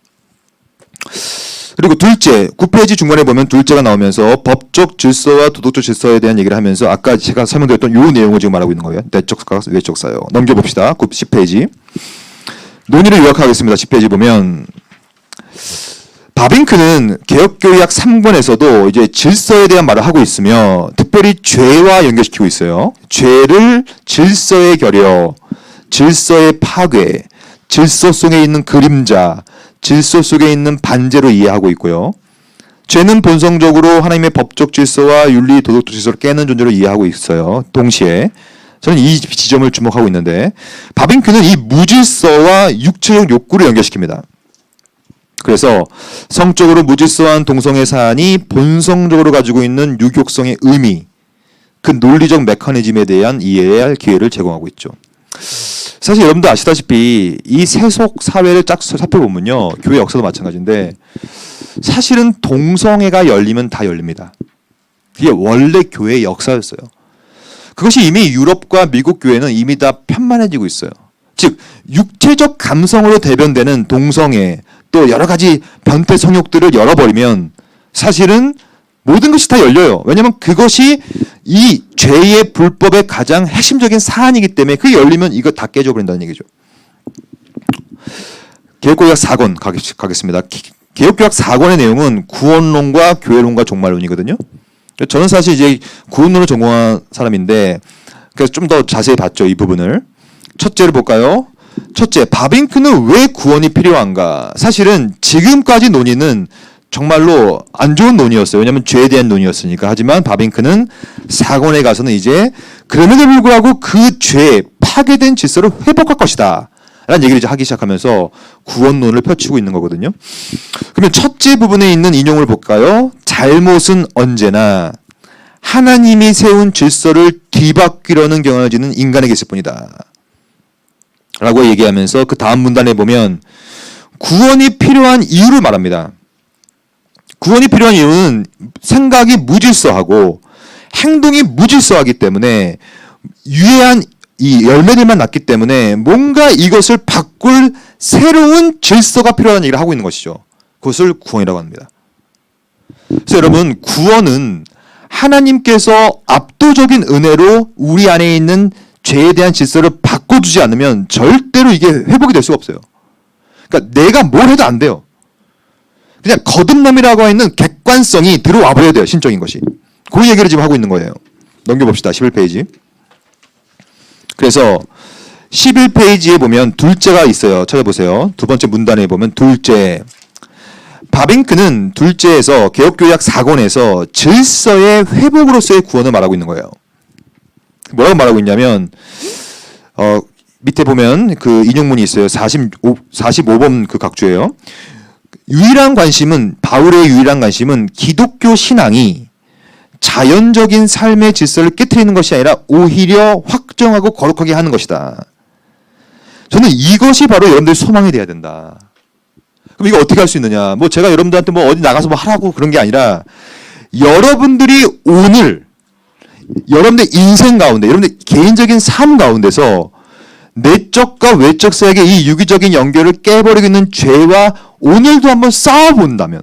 그리고 둘째, 9페이지 중간에 보면 둘째가 나오면서 법적 질서와 도덕적 질서에 대한 얘기를 하면서 아까 제가 설명드렸던 요 내용을 지금 말하고 있는 거예요. 내적사, 외적사요. 넘겨봅시다. 10페이지. 논의를 요약하겠습니다. 10페이지 보면 바빙크는 개혁교약 3권에서도 이제 질서에 대한 말을 하고 있으며 특별히 죄와 연결시키고 있어요. 죄를 질서의 결여, 질서의 파괴, 질서 속에 있는 그림자, 질서 속에 있는 반제로 이해하고 있고요. 죄는 본성적으로 하나님의 법적 질서와 윤리, 도덕적 질서를 깨는 존재로 이해하고 있어요. 동시에 저는 이 지점을 주목하고 있는데 바빙크는 이 무질서와 육체적 욕구를 연결시킵니다. 그래서 성적으로 무질서한 동성애 사안이 본성적으로 가지고 있는 유격성의 의미, 그 논리적 메커니즘에 대한 이해해야 할 기회를 제공하고 있죠. 사실 여러분도 아시다시피 이 세속 사회를 쫙 살펴보면요, 교회 역사도 마찬가지인데 사실은 동성애가 열리면 다 열립니다. 이게 원래 교회의 역사였어요. 그것이 이미 유럽과 미국 교회는 이미 다 편만해지고 있어요. 즉 육체적 감성으로 대변되는 동성애 또 여러 가지 변태 성욕들을 열어버리면 사실은 모든 것이 다 열려요. 왜냐하면 그것이 이 죄의 불법의 가장 핵심적인 사안이기 때문에 그게 열리면 이거 다 깨져버린다는 얘기죠. 개혁교약 4권 가겠습니다. 개혁교약 4권의 내용은 구원론과 교회론과 종말론이거든요. 저는 사실 이제 구원론을 전공한 사람인데 그래서 좀 더 자세히 봤죠, 이 부분을. 첫째를 볼까요? 첫째, 바빙크는 왜 구원이 필요한가? 사실은 지금까지 논의는 정말로 안 좋은 논의였어요. 왜냐하면 죄에 대한 논의였으니까. 하지만 바빙크는 4권에 가서는 이제 그럼에도 불구하고 그 죄, 파괴된 질서를 회복할 것이다 라는 얘기를 이제 하기 시작하면서 구원론을 펼치고 있는 거거든요. 그러면 첫째 부분에 있는 인용을 볼까요? 잘못은 언제나 하나님이 세운 질서를 뒤바뀌려는 경향을 지닌 인간에게 있을 뿐이다 라고 얘기하면서 그 다음 문단에 보면 구원이 필요한 이유를 말합니다. 구원이 필요한 이유는 생각이 무질서하고 행동이 무질서하기 때문에 유해한 이 열매들만 났기 때문에 뭔가 이것을 바꿀 새로운 질서가 필요하다는 얘기를 하고 있는 것이죠. 그것을 구원이라고 합니다. 그래서 여러분, 구원은 하나님께서 압도적인 은혜로 우리 안에 있는 죄에 대한 질서를 바꿔주지 않으면 절대로 이게 회복이 될 수가 없어요. 그러니까 내가 뭘 해도 안 돼요. 그냥 거듭남이라고 하는 객관성이 들어와 버려야 돼요. 신적인 것이. 그 얘기를 지금 하고 있는 거예요. 넘겨봅시다. 11페이지. 그래서 11페이지에 보면 둘째가 있어요. 찾아보세요. 두 번째 문단에 보면 둘째. 바빙크는 둘째에서 개혁교약 4권에서 질서의 회복으로서의 구원을 말하고 있는 거예요. 뭐라고 말하고 있냐면 밑에 보면 그 인용문이 있어요. 45번 그 각주예요. 바울의 유일한 관심은 기독교 신앙이 자연적인 삶의 질서를 깨트리는 것이 아니라 오히려 확정하고 거룩하게 하는 것이다. 저는 이것이 바로 여러분들의 소망이 돼야 된다. 그럼 이거 어떻게 할 수 있느냐? 뭐 제가 여러분들한테 뭐 어디 나가서 뭐 하라고 그런 게 아니라 여러분들이 오늘 여러분들 인생 가운데, 여러분들 개인적인 삶 가운데서 내적과 외적 사이의 이 유기적인 연결을 깨버리고 있는 죄와 오늘도 한번 싸워본다면,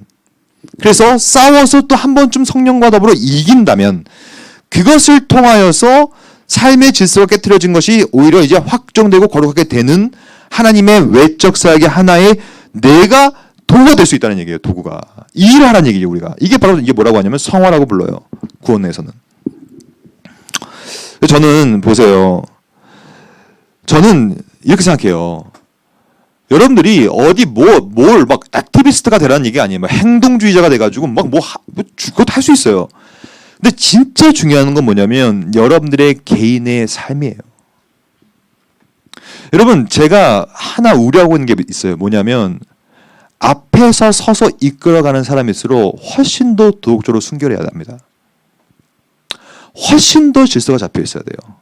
그래서 싸워서 또 한 번쯤 성령과 더불어 이긴다면 그것을 통하여서 삶의 질서가 깨트려진 것이 오히려 이제 확정되고 거룩하게 되는 하나님의 외적 사역의 하나의 내가 도구가 될 수 있다는 얘기예요. 도구가. 이 일을 하라는 얘기죠, 우리가. 이게 바로 이게 뭐라고 하냐면 성화라고 불러요. 구원에서는. 저는 보세요. 저는 이렇게 생각해요. 여러분들이 어디 뭘 막 액티비스트가 되라는 얘기 아니에요. 막 행동주의자가 돼가지고 그것도 할 수 있어요. 근데 진짜 중요한 건 뭐냐면 여러분들의 개인의 삶이에요. 여러분, 제가 하나 우려하고 있는 게 있어요. 뭐냐면 앞에서 서서 이끌어가는 사람일수록 훨씬 더 도덕적으로 순결해야 합니다. 훨씬 더 질서가 잡혀 있어야 돼요.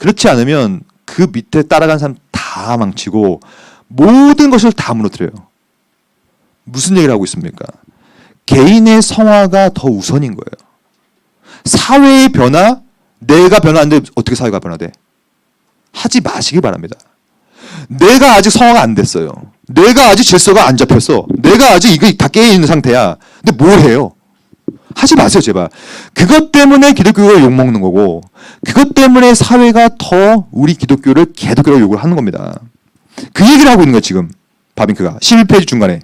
그렇지 않으면 그 밑에 따라간 사람 다 망치고 모든 것을 다 무너뜨려요. 무슨 얘기를 하고 있습니까? 개인의 성화가 더 우선인 거예요. 사회의 변화, 내가 변화하는데 어떻게 사회가 변화돼? 하지 마시기 바랍니다. 내가 아직 성화가 안 됐어요. 내가 아직 질서가 안 잡혔어. 내가 아직 이거 다 깨어있는 상태야. 근데 뭘 해요? 하지 마세요, 제발. 그것 때문에 기독교가 욕먹는 거고, 그것 때문에 사회가 더 우리 기독교를 개독교라고 욕을 하는 겁니다. 그 얘기를 하고 있는 거예요, 지금. 바빙크가. 11페이지 중간에.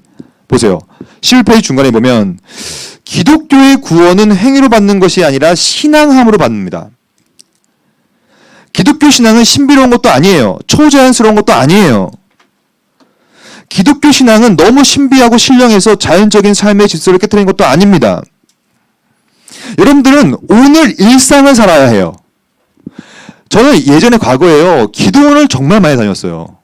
보세요. 11페이지 중간에 보면, 기독교의 구원은 행위로 받는 것이 아니라 신앙함으로 받습니다. 기독교 신앙은 신비로운 것도 아니에요. 초자연스러운 것도 아니에요. 기독교 신앙은 너무 신비하고 신령해서 자연적인 삶의 질서를 깨트리는 것도 아닙니다. 여러분들은 오늘 일상을 살아야 해요. 저는 예전에 과거에요. 기도원을 정말 많이 다녔어요.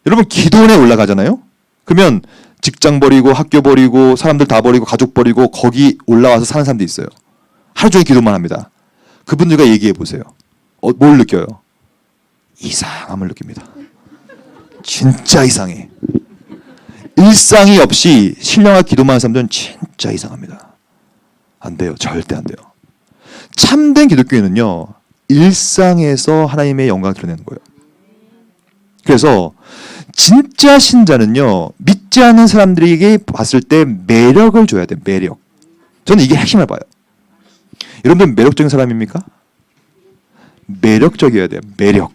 여러분 기도원에 올라가잖아요. 그러면 직장 버리고 학교 버리고 사람들 다 버리고 가족 버리고 거기 올라와서 사는 사람들이 있어요. 하루 종일 기도만 합니다. 그분들과 얘기해 보세요. 뭘 느껴요? 이상함을 느낍니다. 진짜 이상해. 일상이 없이 신령한 기도만 하는 사람들은 진짜 이상합니다. 안 돼요. 절대 안 돼요. 참된 기독교인은요. 일상에서 하나님의 영광을 드러내는 거예요. 그래서 진짜 신자는요. 믿지 않는 사람들에게 봤을 때 매력을 줘야 돼요. 매력. 저는 이게 핵심을 봐요. 여러분들 매력적인 사람입니까? 매력적이어야 돼요. 매력.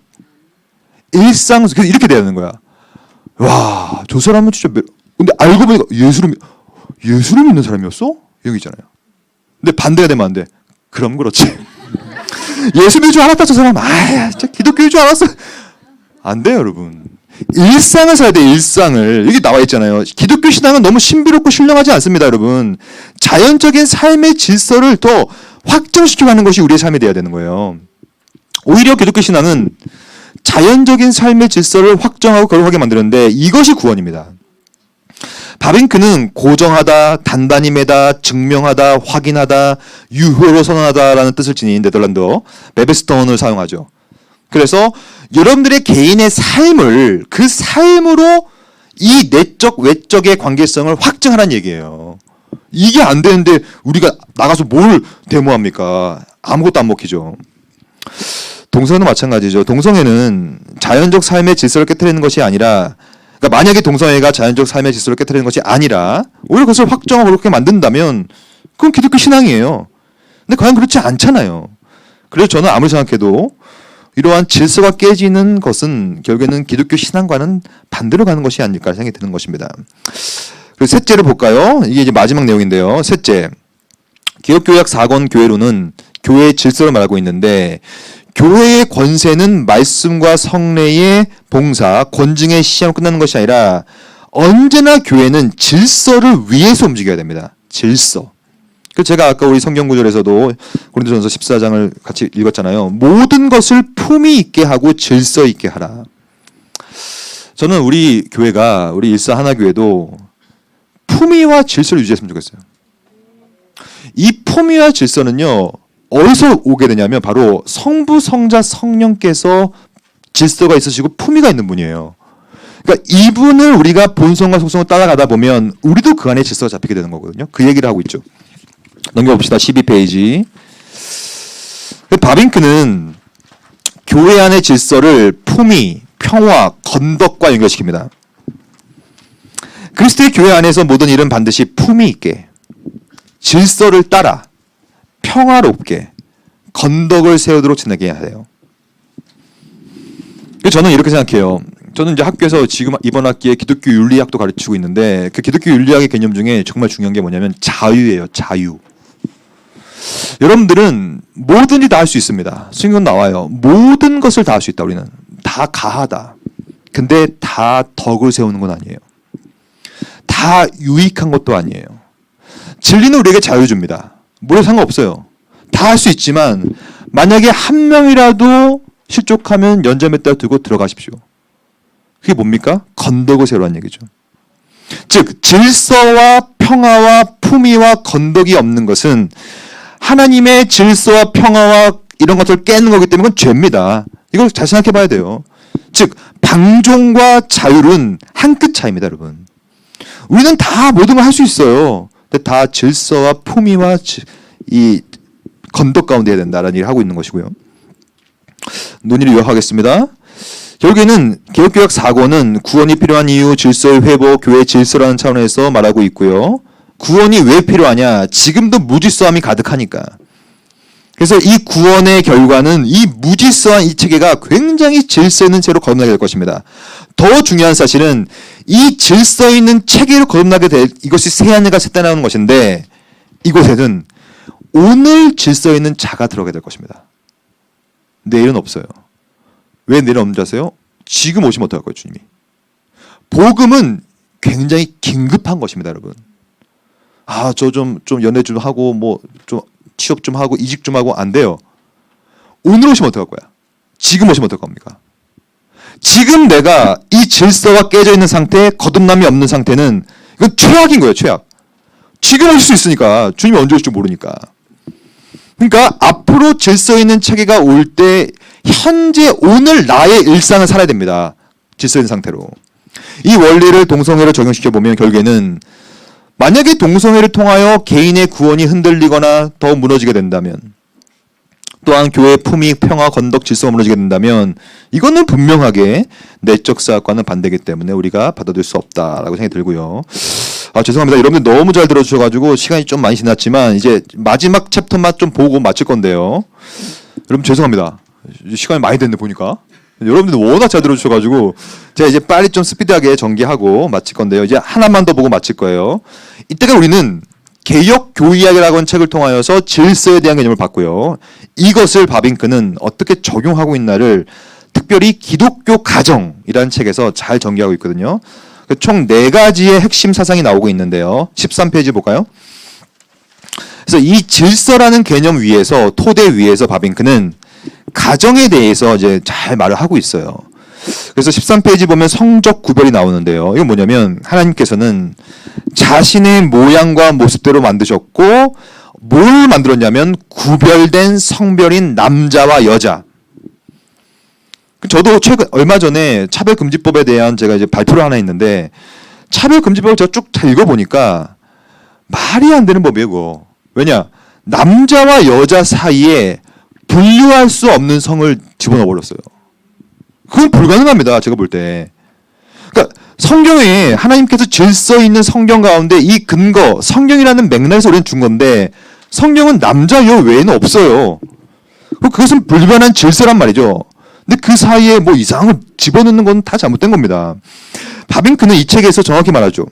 일상 그래서 이렇게 돼야 되는 거야. 와, 저 사람은 진짜 근데 알고 보니까 예수를 믿는 사람이었어? 여기 있잖아요. 근데 반대가 되면 안 돼. 그럼 그렇지. 예수 믿을 줄 알았다 저 사람. 진짜 기독교일 줄 알았어. 안 돼요, 여러분. 일상을 살아야 돼. 일상을. 여기 나와 있잖아요. 기독교 신앙은 너무 신비롭고 신령하지 않습니다, 여러분. 자연적인 삶의 질서를 더 확정시켜가는 것이 우리의 삶이 되어야 되는 거예요. 오히려 기독교 신앙은 자연적인 삶의 질서를 확정하고 거룩하게 만드는데 이것이 구원입니다. 바빙크는 고정하다, 단단히 매다, 증명하다, 확인하다, 유효로 선언하다라는 뜻을 지닌 네덜란드어 베베스톤을 사용하죠. 그래서 여러분들의 개인의 삶을 그 삶으로 이 내적 외적의 관계성을 확증하라는 얘기예요. 이게 안 되는데 우리가 나가서 뭘 데모합니까? 아무것도 안 먹히죠. 동성애도 마찬가지죠. 동성애는 자연적 삶의 질서를 깨트리는 것이 아니라, 그러니까 만약에 동성애가 자연적 삶의 질서를 깨트리는 것이 아니라 오히려 그것을 확정하고 그렇게 만든다면 그건 기독교 신앙이에요. 근데 과연 그렇지 않잖아요. 그래서 저는 아무리 생각해도 이러한 질서가 깨지는 것은 결국에는 기독교 신앙과는 반대로 가는 것이 아닐까 생각이 드는 것입니다. 그리고 셋째를 볼까요? 이게 이제 마지막 내용인데요. 셋째, 기독교약 4권 교회론은 교회의 질서를 말하고 있는데 교회의 권세는 말씀과 성례의 봉사, 권징의 시험으로 끝나는 것이 아니라 언제나 교회는 질서를 위해서 움직여야 됩니다. 질서. 그 제가 아까 우리 성경 구절에서도 고린도전서 14장을 같이 읽었잖아요. 모든 것을 품위 있게 하고 질서 있게 하라. 저는 우리 교회가 우리 일사 하나교회도 품위와 질서를 유지했으면 좋겠어요. 이 품위와 질서는요. 어디서 오게 되냐면 바로 성부, 성자, 성령께서 질서가 있으시고 품위가 있는 분이에요. 그러니까 이분을 우리가 본성과 속성을 따라가다 보면 우리도 그 안에 질서가 잡히게 되는 거거든요. 그 얘기를 하고 있죠. 넘겨봅시다. 12페이지. 바빙크는 교회 안의 질서를 품위, 평화, 건덕과 연결시킵니다. 그리스도의 교회 안에서 모든 일은 반드시 품위 있게, 질서를 따라 평화롭게 건덕을 세우도록 지내게 해야 해요. 저는 이렇게 생각해요. 저는 이제 학교에서 지금 이번 학기에 기독교 윤리학도 가르치고 있는데 그 기독교 윤리학의 개념 중에 정말 중요한 게 뭐냐면 자유예요. 자유. 여러분들은 뭐든지 다 할 수 있습니다. 성경 나와요. 모든 것을 다 할 수 있다. 우리는 다 가하다. 근데 다 덕을 세우는 건 아니에요. 다 유익한 것도 아니에요. 진리는 우리에게 자유 줍니다. 뭐래 상관없어요. 다 할 수 있지만 만약에 한 명이라도 실족하면 연장에다 두고 들어가십시오. 그게 뭡니까? 건덕을 세우라는 얘기죠. 즉 질서와 평화와 품위와 건덕이 없는 것은 하나님의 질서와 평화와 이런 것을 깨는 거기 때문에 그건 죄입니다. 이걸 잘 생각해 봐야 돼요. 즉 방종과 자율은 한 끗 차이입니다, 여러분. 우리는 다 모든 걸 할 수 있어요. 근데 다 질서와 품위와 이 건덕 가운데 해야 된다라는 얘기를 하고 있는 것이고요. 논의를 요약하겠습니다. 결국에는 개혁교약 4권은 구원이 필요한 이유, 질서의 회복, 교회 질서라는 차원에서 말하고 있고요. 구원이 왜 필요하냐? 지금도 무질서함이 가득하니까. 그래서 이 구원의 결과는 이 무질서한 이 체계가 굉장히 질서 있는 채로 거듭나게 될 것입니다. 더 중요한 사실은 이 질서 있는 체계로 거듭나게 될 이것이 새하늘과 새 땅이 나오는 것인데 이곳에는 오늘 질서 있는 자가 들어가게 될 것입니다. 내일은 없어요. 왜 내일은 없는 줄 아세요? 지금 오시면 어떡할 거예요, 주님이. 복음은 굉장히 긴급한 것입니다, 여러분. 아, 저 좀 연애 좀 하고 뭐 좀 취업 좀 하고 이직 좀 하고 안 돼요. 오늘 오시면 어떡할 거야? 지금 오시면 어떡할 겁니까? 지금 내가 이 질서가 깨져 있는 상태, 거듭남이 없는 상태는 이건 최악인 거예요, 최악. 지금 오실 수 있으니까 주님이 언제 오실지 모르니까. 그러니까 앞으로 질서 있는 체계가 올 때 현재 오늘 나의 일상을 살아야 됩니다. 질서 있는 상태로. 이 원리를 동성애로 적용시켜 보면 결국에는 만약에 동성애를 통하여 개인의 구원이 흔들리거나 더 무너지게 된다면 또한 교회의 품위, 평화, 건덕, 질서가 무너지게 된다면 이거는 분명하게 내적 사학과는 반대이기 때문에 우리가 받아들일 수 없다라고 생각이 들고요. 아, 죄송합니다. 여러분들 너무 잘 들어주셔가지고 시간이 좀 많이 지났지만 이제 마지막 챕터만 좀 보고 마칠 건데요. 여러분 죄송합니다. 시간이 많이 됐네 보니까. 여러분들 워낙 잘 들어주셔가지고 제가 이제 빨리 좀 스피드하게 전개하고 마칠 건데요. 이제 하나만 더 보고 마칠 거예요. 이때가 우리는 개혁 교의학이라고 하는 책을 통하여서 질서에 대한 개념을 봤고요. 이것을 바빙크는 어떻게 적용하고 있나를 특별히 기독교 가정이라는 책에서 잘 전개하고 있거든요. 총 4가지의 핵심 사상이 나오고 있는데요. 13페이지 볼까요? 그래서 이 질서라는 개념 위에서 토대 위에서 바빙크는 가정에 대해서 이제 잘 말을 하고 있어요. 그래서 13페이지 보면 성적 구별이 나오는데요. 이건 뭐냐면 하나님께서는 자신의 모양과 모습대로 만드셨고 뭘 만들었냐면 구별된 성별인 남자와 여자. 저도 최근 얼마 전에 차별금지법에 대한 제가 이제 발표를 하나 했는데 차별금지법을 제가 쭉 잘 읽어보니까 말이 안 되는 법이에요. 그거. 왜냐? 남자와 여자 사이에 분류할 수 없는 성을 집어넣어 버렸어요. 그건 불가능합니다. 제가 볼 때. 그러니까 성경에 하나님께서 질서 있는 성경 가운데 이 근거, 성경이라는 맥락에서 우리는 준 건데 성경은 남자 여 외에는 없어요. 그것은 불변한 질서란 말이죠. 근데 그 사이에 뭐 이상을 집어넣는 건 다 잘못된 겁니다. 바빙크는 이 책에서 정확히 말하죠.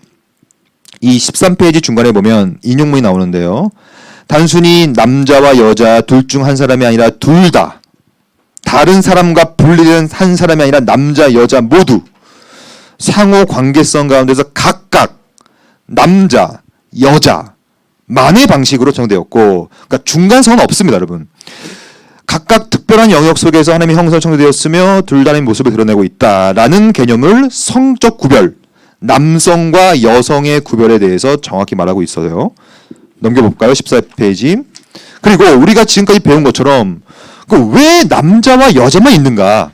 이 13페이지 중간에 보면 인용문이 나오는데요. 단순히 남자와 여자 둘 중 한 사람이 아니라 둘 다 다른 사람과 분리된 한 사람이 아니라 남자, 여자 모두 상호 관계성 가운데서 각각 남자, 여자만의 방식으로 정되었고 그러니까 중간선은 없습니다, 여러분. 각각 특별한 영역 속에서 하나님의 형상으로 창조되었으며 둘 다의 모습을 드러내고 있다라는 개념을 성적 구별, 남성과 여성의 구별에 대해서 정확히 말하고 있어요. 넘겨볼까요? 14페이지. 그리고 우리가 지금까지 배운 것처럼 왜 남자와 여자만 있는가?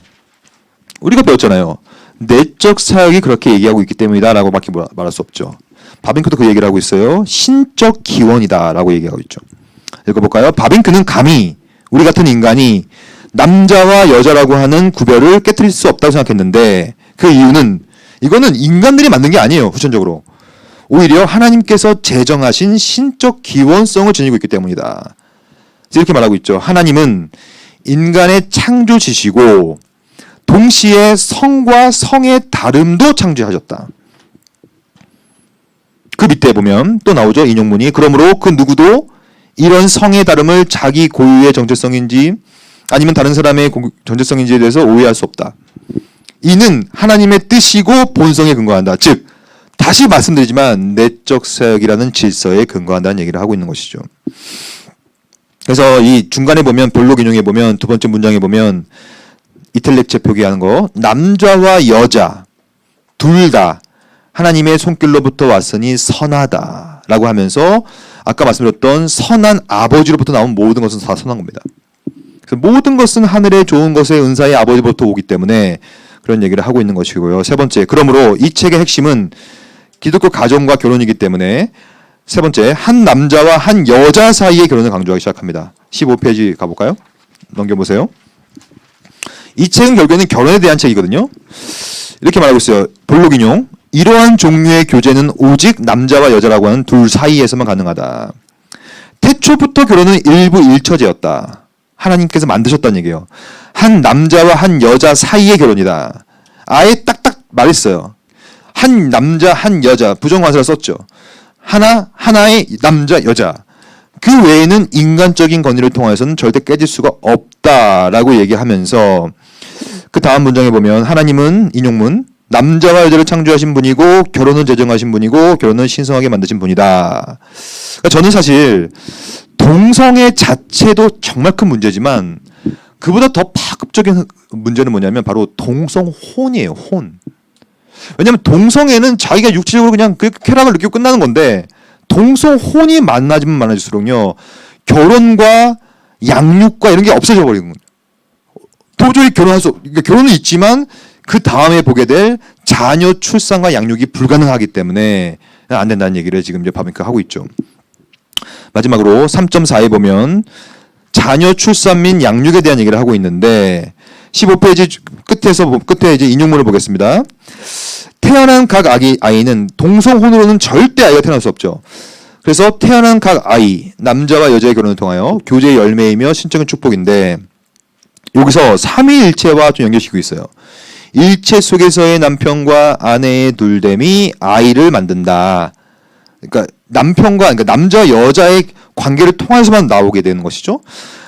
우리가 배웠잖아요. 내적 사역이 그렇게 얘기하고 있기 때문이다 라고 밖에 말할 수 없죠. 바빙크도 그 얘기를 하고 있어요. 신적 기원이다 라고 얘기하고 있죠. 읽어볼까요? 바빙크는 감히 우리 같은 인간이 남자와 여자라고 하는 구별을 깨트릴 수 없다고 생각했는데 그 이유는 이거는 인간들이 만든 게 아니에요. 후천적으로. 오히려 하나님께서 제정하신 신적 기원성을 지니고 있기 때문이다. 이렇게 말하고 있죠. 하나님은 인간의 창조지시고 동시에 성과 성의 다름도 창조하셨다. 그 밑에 보면 또 나오죠. 인용문이. 그러므로 그 누구도 이런 성의 다름을 자기 고유의 정체성인지 아니면 다른 사람의 정체성인지에 대해서 오해할 수 없다. 이는 하나님의 뜻이고 본성에 근거한다. 즉 다시 말씀드리지만 내적 사역이라는 질서에 근거한다는 얘기를 하고 있는 것이죠. 그래서 이 중간에 보면 본록 인용에 보면 두 번째 문장에 보면 이텔렉체 표기하는 거 남자와 여자 둘 다 하나님의 손길로부터 왔으니 선하다라고 하면서 아까 말씀드렸던 선한 아버지로부터 나온 모든 것은 다 선한 겁니다. 그래서 모든 것은 하늘의 좋은 것의 은사의 아버지부터 오기 때문에 그런 얘기를 하고 있는 것이고요. 세 번째, 그러므로 이 책의 핵심은 기독교 가정과 결혼이기 때문에 세 번째, 한 남자와 한 여자 사이의 결혼을 강조하기 시작합니다. 15페이지 가볼까요? 넘겨보세요. 이 책은 결국에는 결혼에 대한 책이거든요. 이렇게 말하고 있어요. 볼록 인용. 이러한 종류의 교제는 오직 남자와 여자라고 하는 둘 사이에서만 가능하다. 태초부터 결혼은 일부 일처제였다. 하나님께서 만드셨다는 얘기예요. 한 남자와 한 여자 사이의 결혼이다. 아예 딱딱 말했어요. 한 남자, 한 여자, 부정관사를 썼죠. 하나의 남자, 여자. 그 외에는 인간적인 권위를 통해서는 절대 깨질 수가 없다라고 얘기하면서 그 다음 문장에 보면 하나님은 인용문 남자와 여자를 창조하신 분이고 결혼은 제정하신 분이고 결혼은 신성하게 만드신 분이다. 그러니까 저는 사실 동성애 자체도 정말 큰 문제지만 그보다 더 파급적인 문제는 뭐냐면 바로 동성혼이에요. 혼. 왜냐하면 동성애는 자기가 육체적으로 그냥 그 쾌락을 느끼고 끝나는 건데 동성혼이 만나지면 만나질수록요 결혼과 양육과 이런 게 없어져 버리는 거예요. 도저히 결혼할 수 그러니까 결혼은 있지만 그 다음에 보게 될 자녀 출산과 양육이 불가능하기 때문에 안 된다는 얘기를 지금 이제 바비크 하고 있죠. 마지막으로 3.4에 보면 자녀 출산 및 양육에 대한 얘기를 하고 있는데 15페이지 끝에 이제 인용문을 보겠습니다. 태어난 각 아이는 동성혼으로는 절대 아이가 태어날 수 없죠. 그래서 태어난 각 아이, 남자와 여자의 결혼을 통하여 교제의 열매이며 신적인 축복인데 여기서 삼위일체와 좀 연결시키고 있어요. 일체 속에서의 남편과 아내의 둘됨이 아이를 만든다. 그러니까 그러니까 남자 여자의 관계를 통해서만 나오게 되는 것이죠.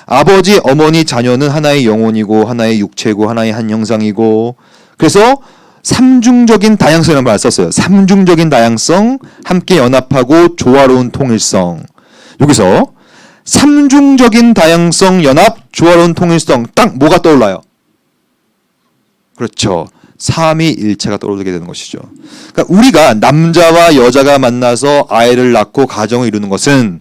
아버지, 어머니, 자녀는 하나의 영혼이고 하나의 육체고 하나의 한 형상이고 그래서 삼중적인 다양성이라는 말을 썼어요. 삼중적인 다양성, 함께 연합하고 조화로운 통일성. 여기서 삼중적인 다양성, 연합, 조화로운 통일성 딱 뭐가 떠올라요? 그렇죠. 삼위일체가 떠오르게 되는 것이죠. 그러니까 우리가 남자와 여자가 만나서 아이를 낳고 가정을 이루는 것은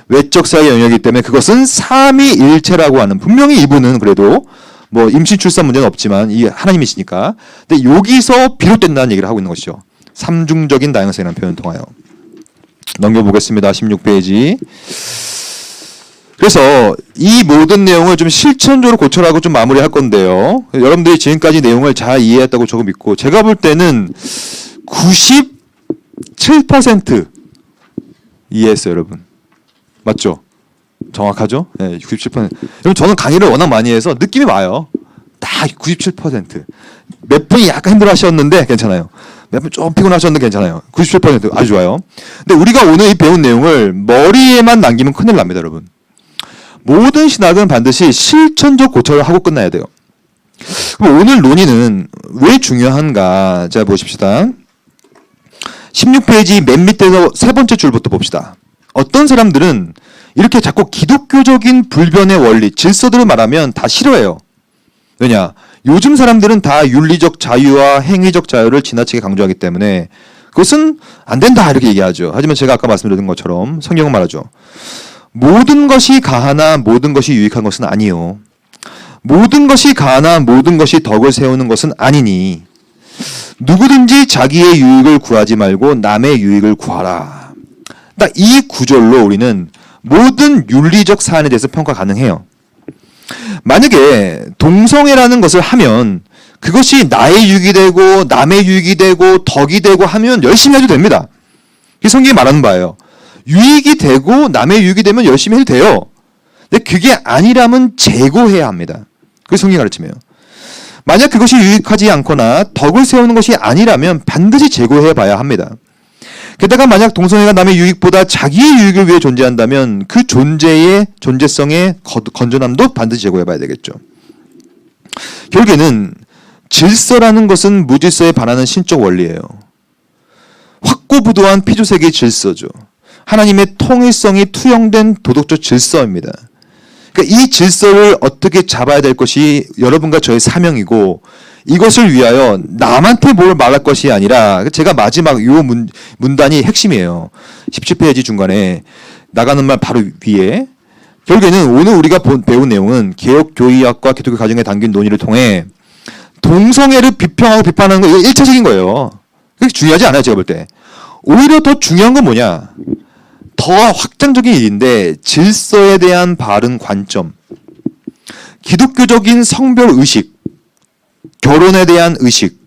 외적 사회 영역이기 때문에 그것은 삼위일체라고 하는 분명히 이분은 그래도 뭐 임신 출산 문제는 없지만 이 하나님이시니까 근데 여기서 비롯된다는 얘기를 하고 있는 것이죠. 삼중적인 다양성이라는 표현을 통하여 넘겨보겠습니다. 16페이지. 그래서 이 모든 내용을 좀 실천적으로 고쳐라고 좀 마무리할 건데요. 여러분들이 지금까지 내용을 잘 이해했다고 저거 믿고 제가 볼 때는 97% 이해했어요, 여러분. 맞죠? 정확하죠? 네, 97%. 여러분 저는 강의를 워낙 많이 해서 느낌이 와요. 딱 97%. 몇 분이 약간 힘들어하셨는데 괜찮아요. 몇 분 좀 피곤하셨는데 괜찮아요. 97% 아주 좋아요. 근데 우리가 오늘 이 배운 내용을 머리에만 남기면 큰일 납니다, 여러분. 모든 신학은 반드시 실천적 고찰을 하고 끝나야 돼요. 그럼 오늘 논의는 왜 중요한가? 자, 보십시다. 16페이지 맨 밑에서 세 번째 줄부터 봅시다. 어떤 사람들은 이렇게 자꾸 기독교적인 불변의 원리, 질서들을 말하면 다 싫어해요. 왜냐? 요즘 사람들은 다 윤리적 자유와 행위적 자유를 지나치게 강조하기 때문에 그것은 안 된다 이렇게 얘기하죠. 하지만 제가 아까 말씀드린 것처럼 성경은 말하죠. 모든 것이 가하나 모든 것이 유익한 것은 아니요. 모든 것이 가하나 모든 것이 덕을 세우는 것은 아니니 누구든지 자기의 유익을 구하지 말고 남의 유익을 구하라. 딱 이 구절로 우리는 모든 윤리적 사안에 대해서 평가 가능해요. 만약에 동성애라는 것을 하면 그것이 나의 유익이 되고 남의 유익이 되고 덕이 되고 하면 열심히 해도 됩니다. 이 성경이 말하는 바예요. 유익이 되고 남의 유익이 되면 열심히 해도 돼요. 근데 그게 아니라면 제고해야 합니다. 그게 성경이 가르침이에요. 만약 그것이 유익하지 않거나 덕을 세우는 것이 아니라면 반드시 제고해 봐야 합니다. 게다가 만약 동성애가 남의 유익보다 자기의 유익을 위해 존재한다면 그 존재성의 건전함도 반드시 제고해 봐야 되겠죠. 결국에는 질서라는 것은 무질서에 반하는 신적 원리예요. 확고부도한 피조세계의 질서죠. 하나님의 통일성이 투영된 도덕적 질서입니다. 그러니까 이 질서를 어떻게 잡아야 될 것이 여러분과 저의 사명이고 이것을 위하여 남한테 뭘 말할 것이 아니라 제가 마지막 요 문단이 핵심이에요. 17페이지 중간에 나가는 말 바로 위에 결국에는 오늘 우리가 배운 내용은 개혁교의학과 기독교 가정에 담긴 논의를 통해 동성애를 비평하고 비판하는 거 이거 1차적인 거예요. 그게 중요하지 않아요, 제가 볼 때. 오히려 더 중요한 건 뭐냐? 더 확장적인 일인데 질서에 대한 바른 관점, 기독교적인 성별 의식, 결혼에 대한 의식,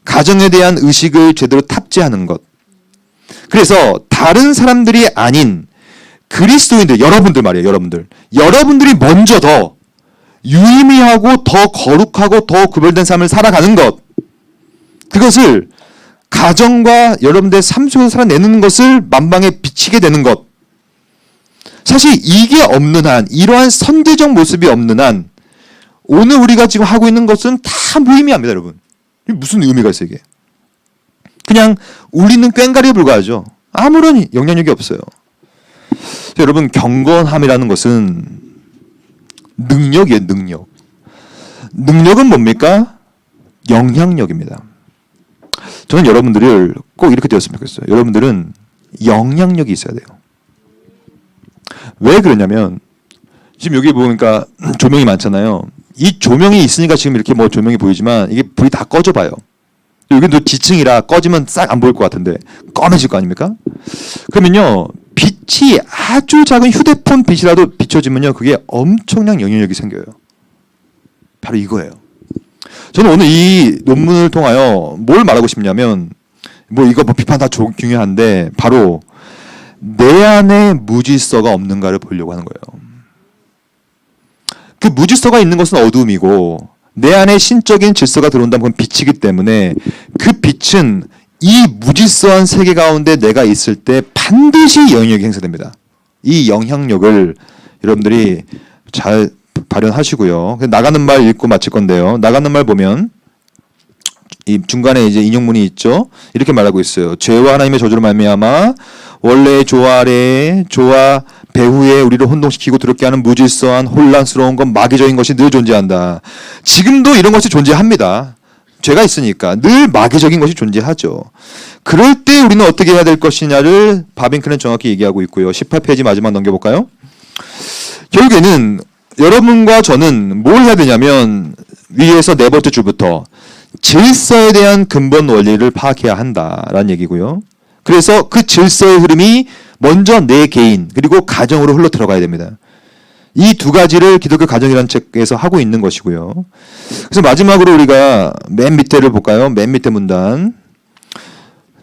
가정에 대한 의식을 제대로 탑재하는 것. 그래서 다른 사람들이 아닌 그리스도인들, 여러분들 말이에요, 여러분들. 여러분들이 먼저 더 유의미하고 더 거룩하고 더 구별된 삶을 살아가는 것. 그것을 가정과 여러분들의 삶 속에서 살아내는 것을 만방에 비치게 되는 것. 사실 이게 없는 한, 이러한 선제적 모습이 없는 한 오늘 우리가 지금 하고 있는 것은 다 무의미합니다, 여러분. 이게 무슨 의미가 있어요, 이게? 그냥 울리는 꽹과리에 불과하죠. 아무런 영향력이 없어요. 여러분, 경건함이라는 것은 능력이에요, 능력. 능력은 뭡니까? 영향력입니다. 저는 여러분들을 꼭 이렇게 되었으면 좋겠어요. 여러분들은 영향력이 있어야 돼요. 왜 그러냐면 지금 여기 보니까 조명이 많잖아요. 이 조명이 있으니까 지금 이렇게 뭐 조명이 보이지만 이게 불이 다 꺼져봐요. 여기도 지층이라 꺼지면 싹 안 보일 것 같은데 꺼매질 거 아닙니까? 그러면요, 빛이 아주 작은 휴대폰 빛이라도 비춰지면요, 그게 엄청난 영향력이 생겨요. 바로 이거예요. 저는 오늘 이 논문을 통하여 뭘 말하고 싶냐면, 뭐 이거 뭐 비판 다 중요한데 바로 내 안에 무질서가 없는가를 보려고 하는 거예요. 그 무질서가 있는 것은 어둠이고 내 안에 신적인 질서가 들어온다면 그건 빛이기 때문에 그 빛은 이 무질서한 세계 가운데 내가 있을 때 반드시 영향력이 행사됩니다. 이 영향력을 여러분들이 잘 발현하시고요. 나가는 말 읽고 마칠 건데요. 나가는 말 보면 이 중간에 이제 인용문이 있죠. 이렇게 말하고 있어요. 죄와 하나님의 저주로 말미암아 원래 조화 아래 조화 배후에 우리를 혼동시키고 더럽게 하는 무질서한 혼란스러운 것, 마귀적인 것이 늘 존재한다. 지금도 이런 것이 존재합니다. 죄가 있으니까 늘 마귀적인 것이 존재하죠. 그럴 때 우리는 어떻게 해야 될 것이냐를 바빙크는 정확히 얘기하고 있고요. 18페이지 마지막 넘겨볼까요? 결국에는 여러분과 저는 뭘 해야 되냐면 위에서 네 번째 줄부터 질서에 대한 근본 원리를 파악해야 한다라는 얘기고요. 그래서 그 질서의 흐름이 먼저 내 개인 그리고 가정으로 흘러 들어가야 됩니다. 이 두 가지를 기독교 가정이라는 책에서 하고 있는 것이고요. 그래서 마지막으로 우리가 맨 밑에를 볼까요? 맨 밑에 문단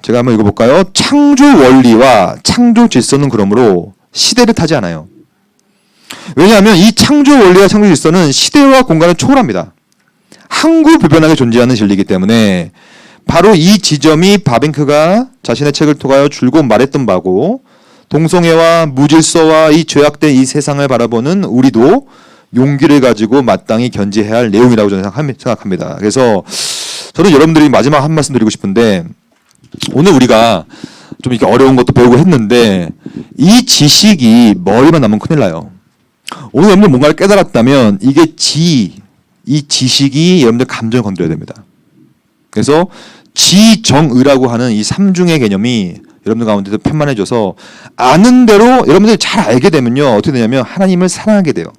제가 한번 읽어볼까요? 창조 원리와 창조 질서는 그러므로 시대를 타지 않아요. 왜냐하면 이 창조 원리와 창조 질서는 시대와 공간을 초월합니다. 항구불변하게 존재하는 진리이기 때문에 바로 이 지점이 바빙크가 자신의 책을 통하여 줄곧 말했던 바고, 동성애와 무질서와 이 죄악된 이 세상을 바라보는 우리도 용기를 가지고 마땅히 견지해야 할 내용이라고 저는 생각합니다. 그래서 저는 여러분들이 마지막 한 말씀 드리고 싶은데, 오늘 우리가 좀 이렇게 어려운 것도 배우고 했는데 이 지식이 머리만 남으면 큰일 나요. 오늘 여러분들 뭔가를 깨달았다면 이게 이 지식이 여러분들 감정을 건드려야 됩니다. 그래서 지정의라고 하는 이 삼중의 개념이 여러분들 가운데도 편만해져서 아는 대로 여러분들이 잘 알게 되면요, 어떻게 되냐면 하나님을 사랑하게 돼요.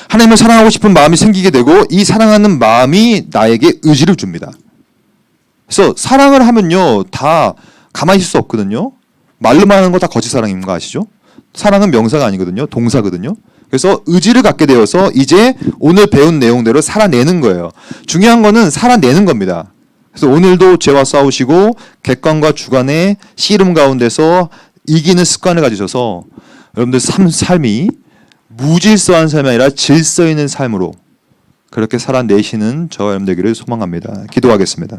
하나님을 사랑하고 싶은 마음이 생기게 되고 이 사랑하는 마음이 나에게 의지를 줍니다. 그래서 사랑을 하면요 다 가만히 있을 수 없거든요. 말로만 하는 거 다 거짓 사랑인 거 아시죠? 사랑은 명사가 아니거든요. 동사거든요. 그래서 의지를 갖게 되어서 이제 오늘 배운 내용대로 살아내는 거예요. 중요한 거는 살아내는 겁니다. 그래서 오늘도 죄와 싸우시고 객관과 주관의 씨름 가운데서 이기는 습관을 가지셔서 여러분들 삶이 무질서한 삶이 아니라 질서 있는 삶으로 그렇게 살아내시는 저와 여러분 되기를 소망합니다. 기도하겠습니다.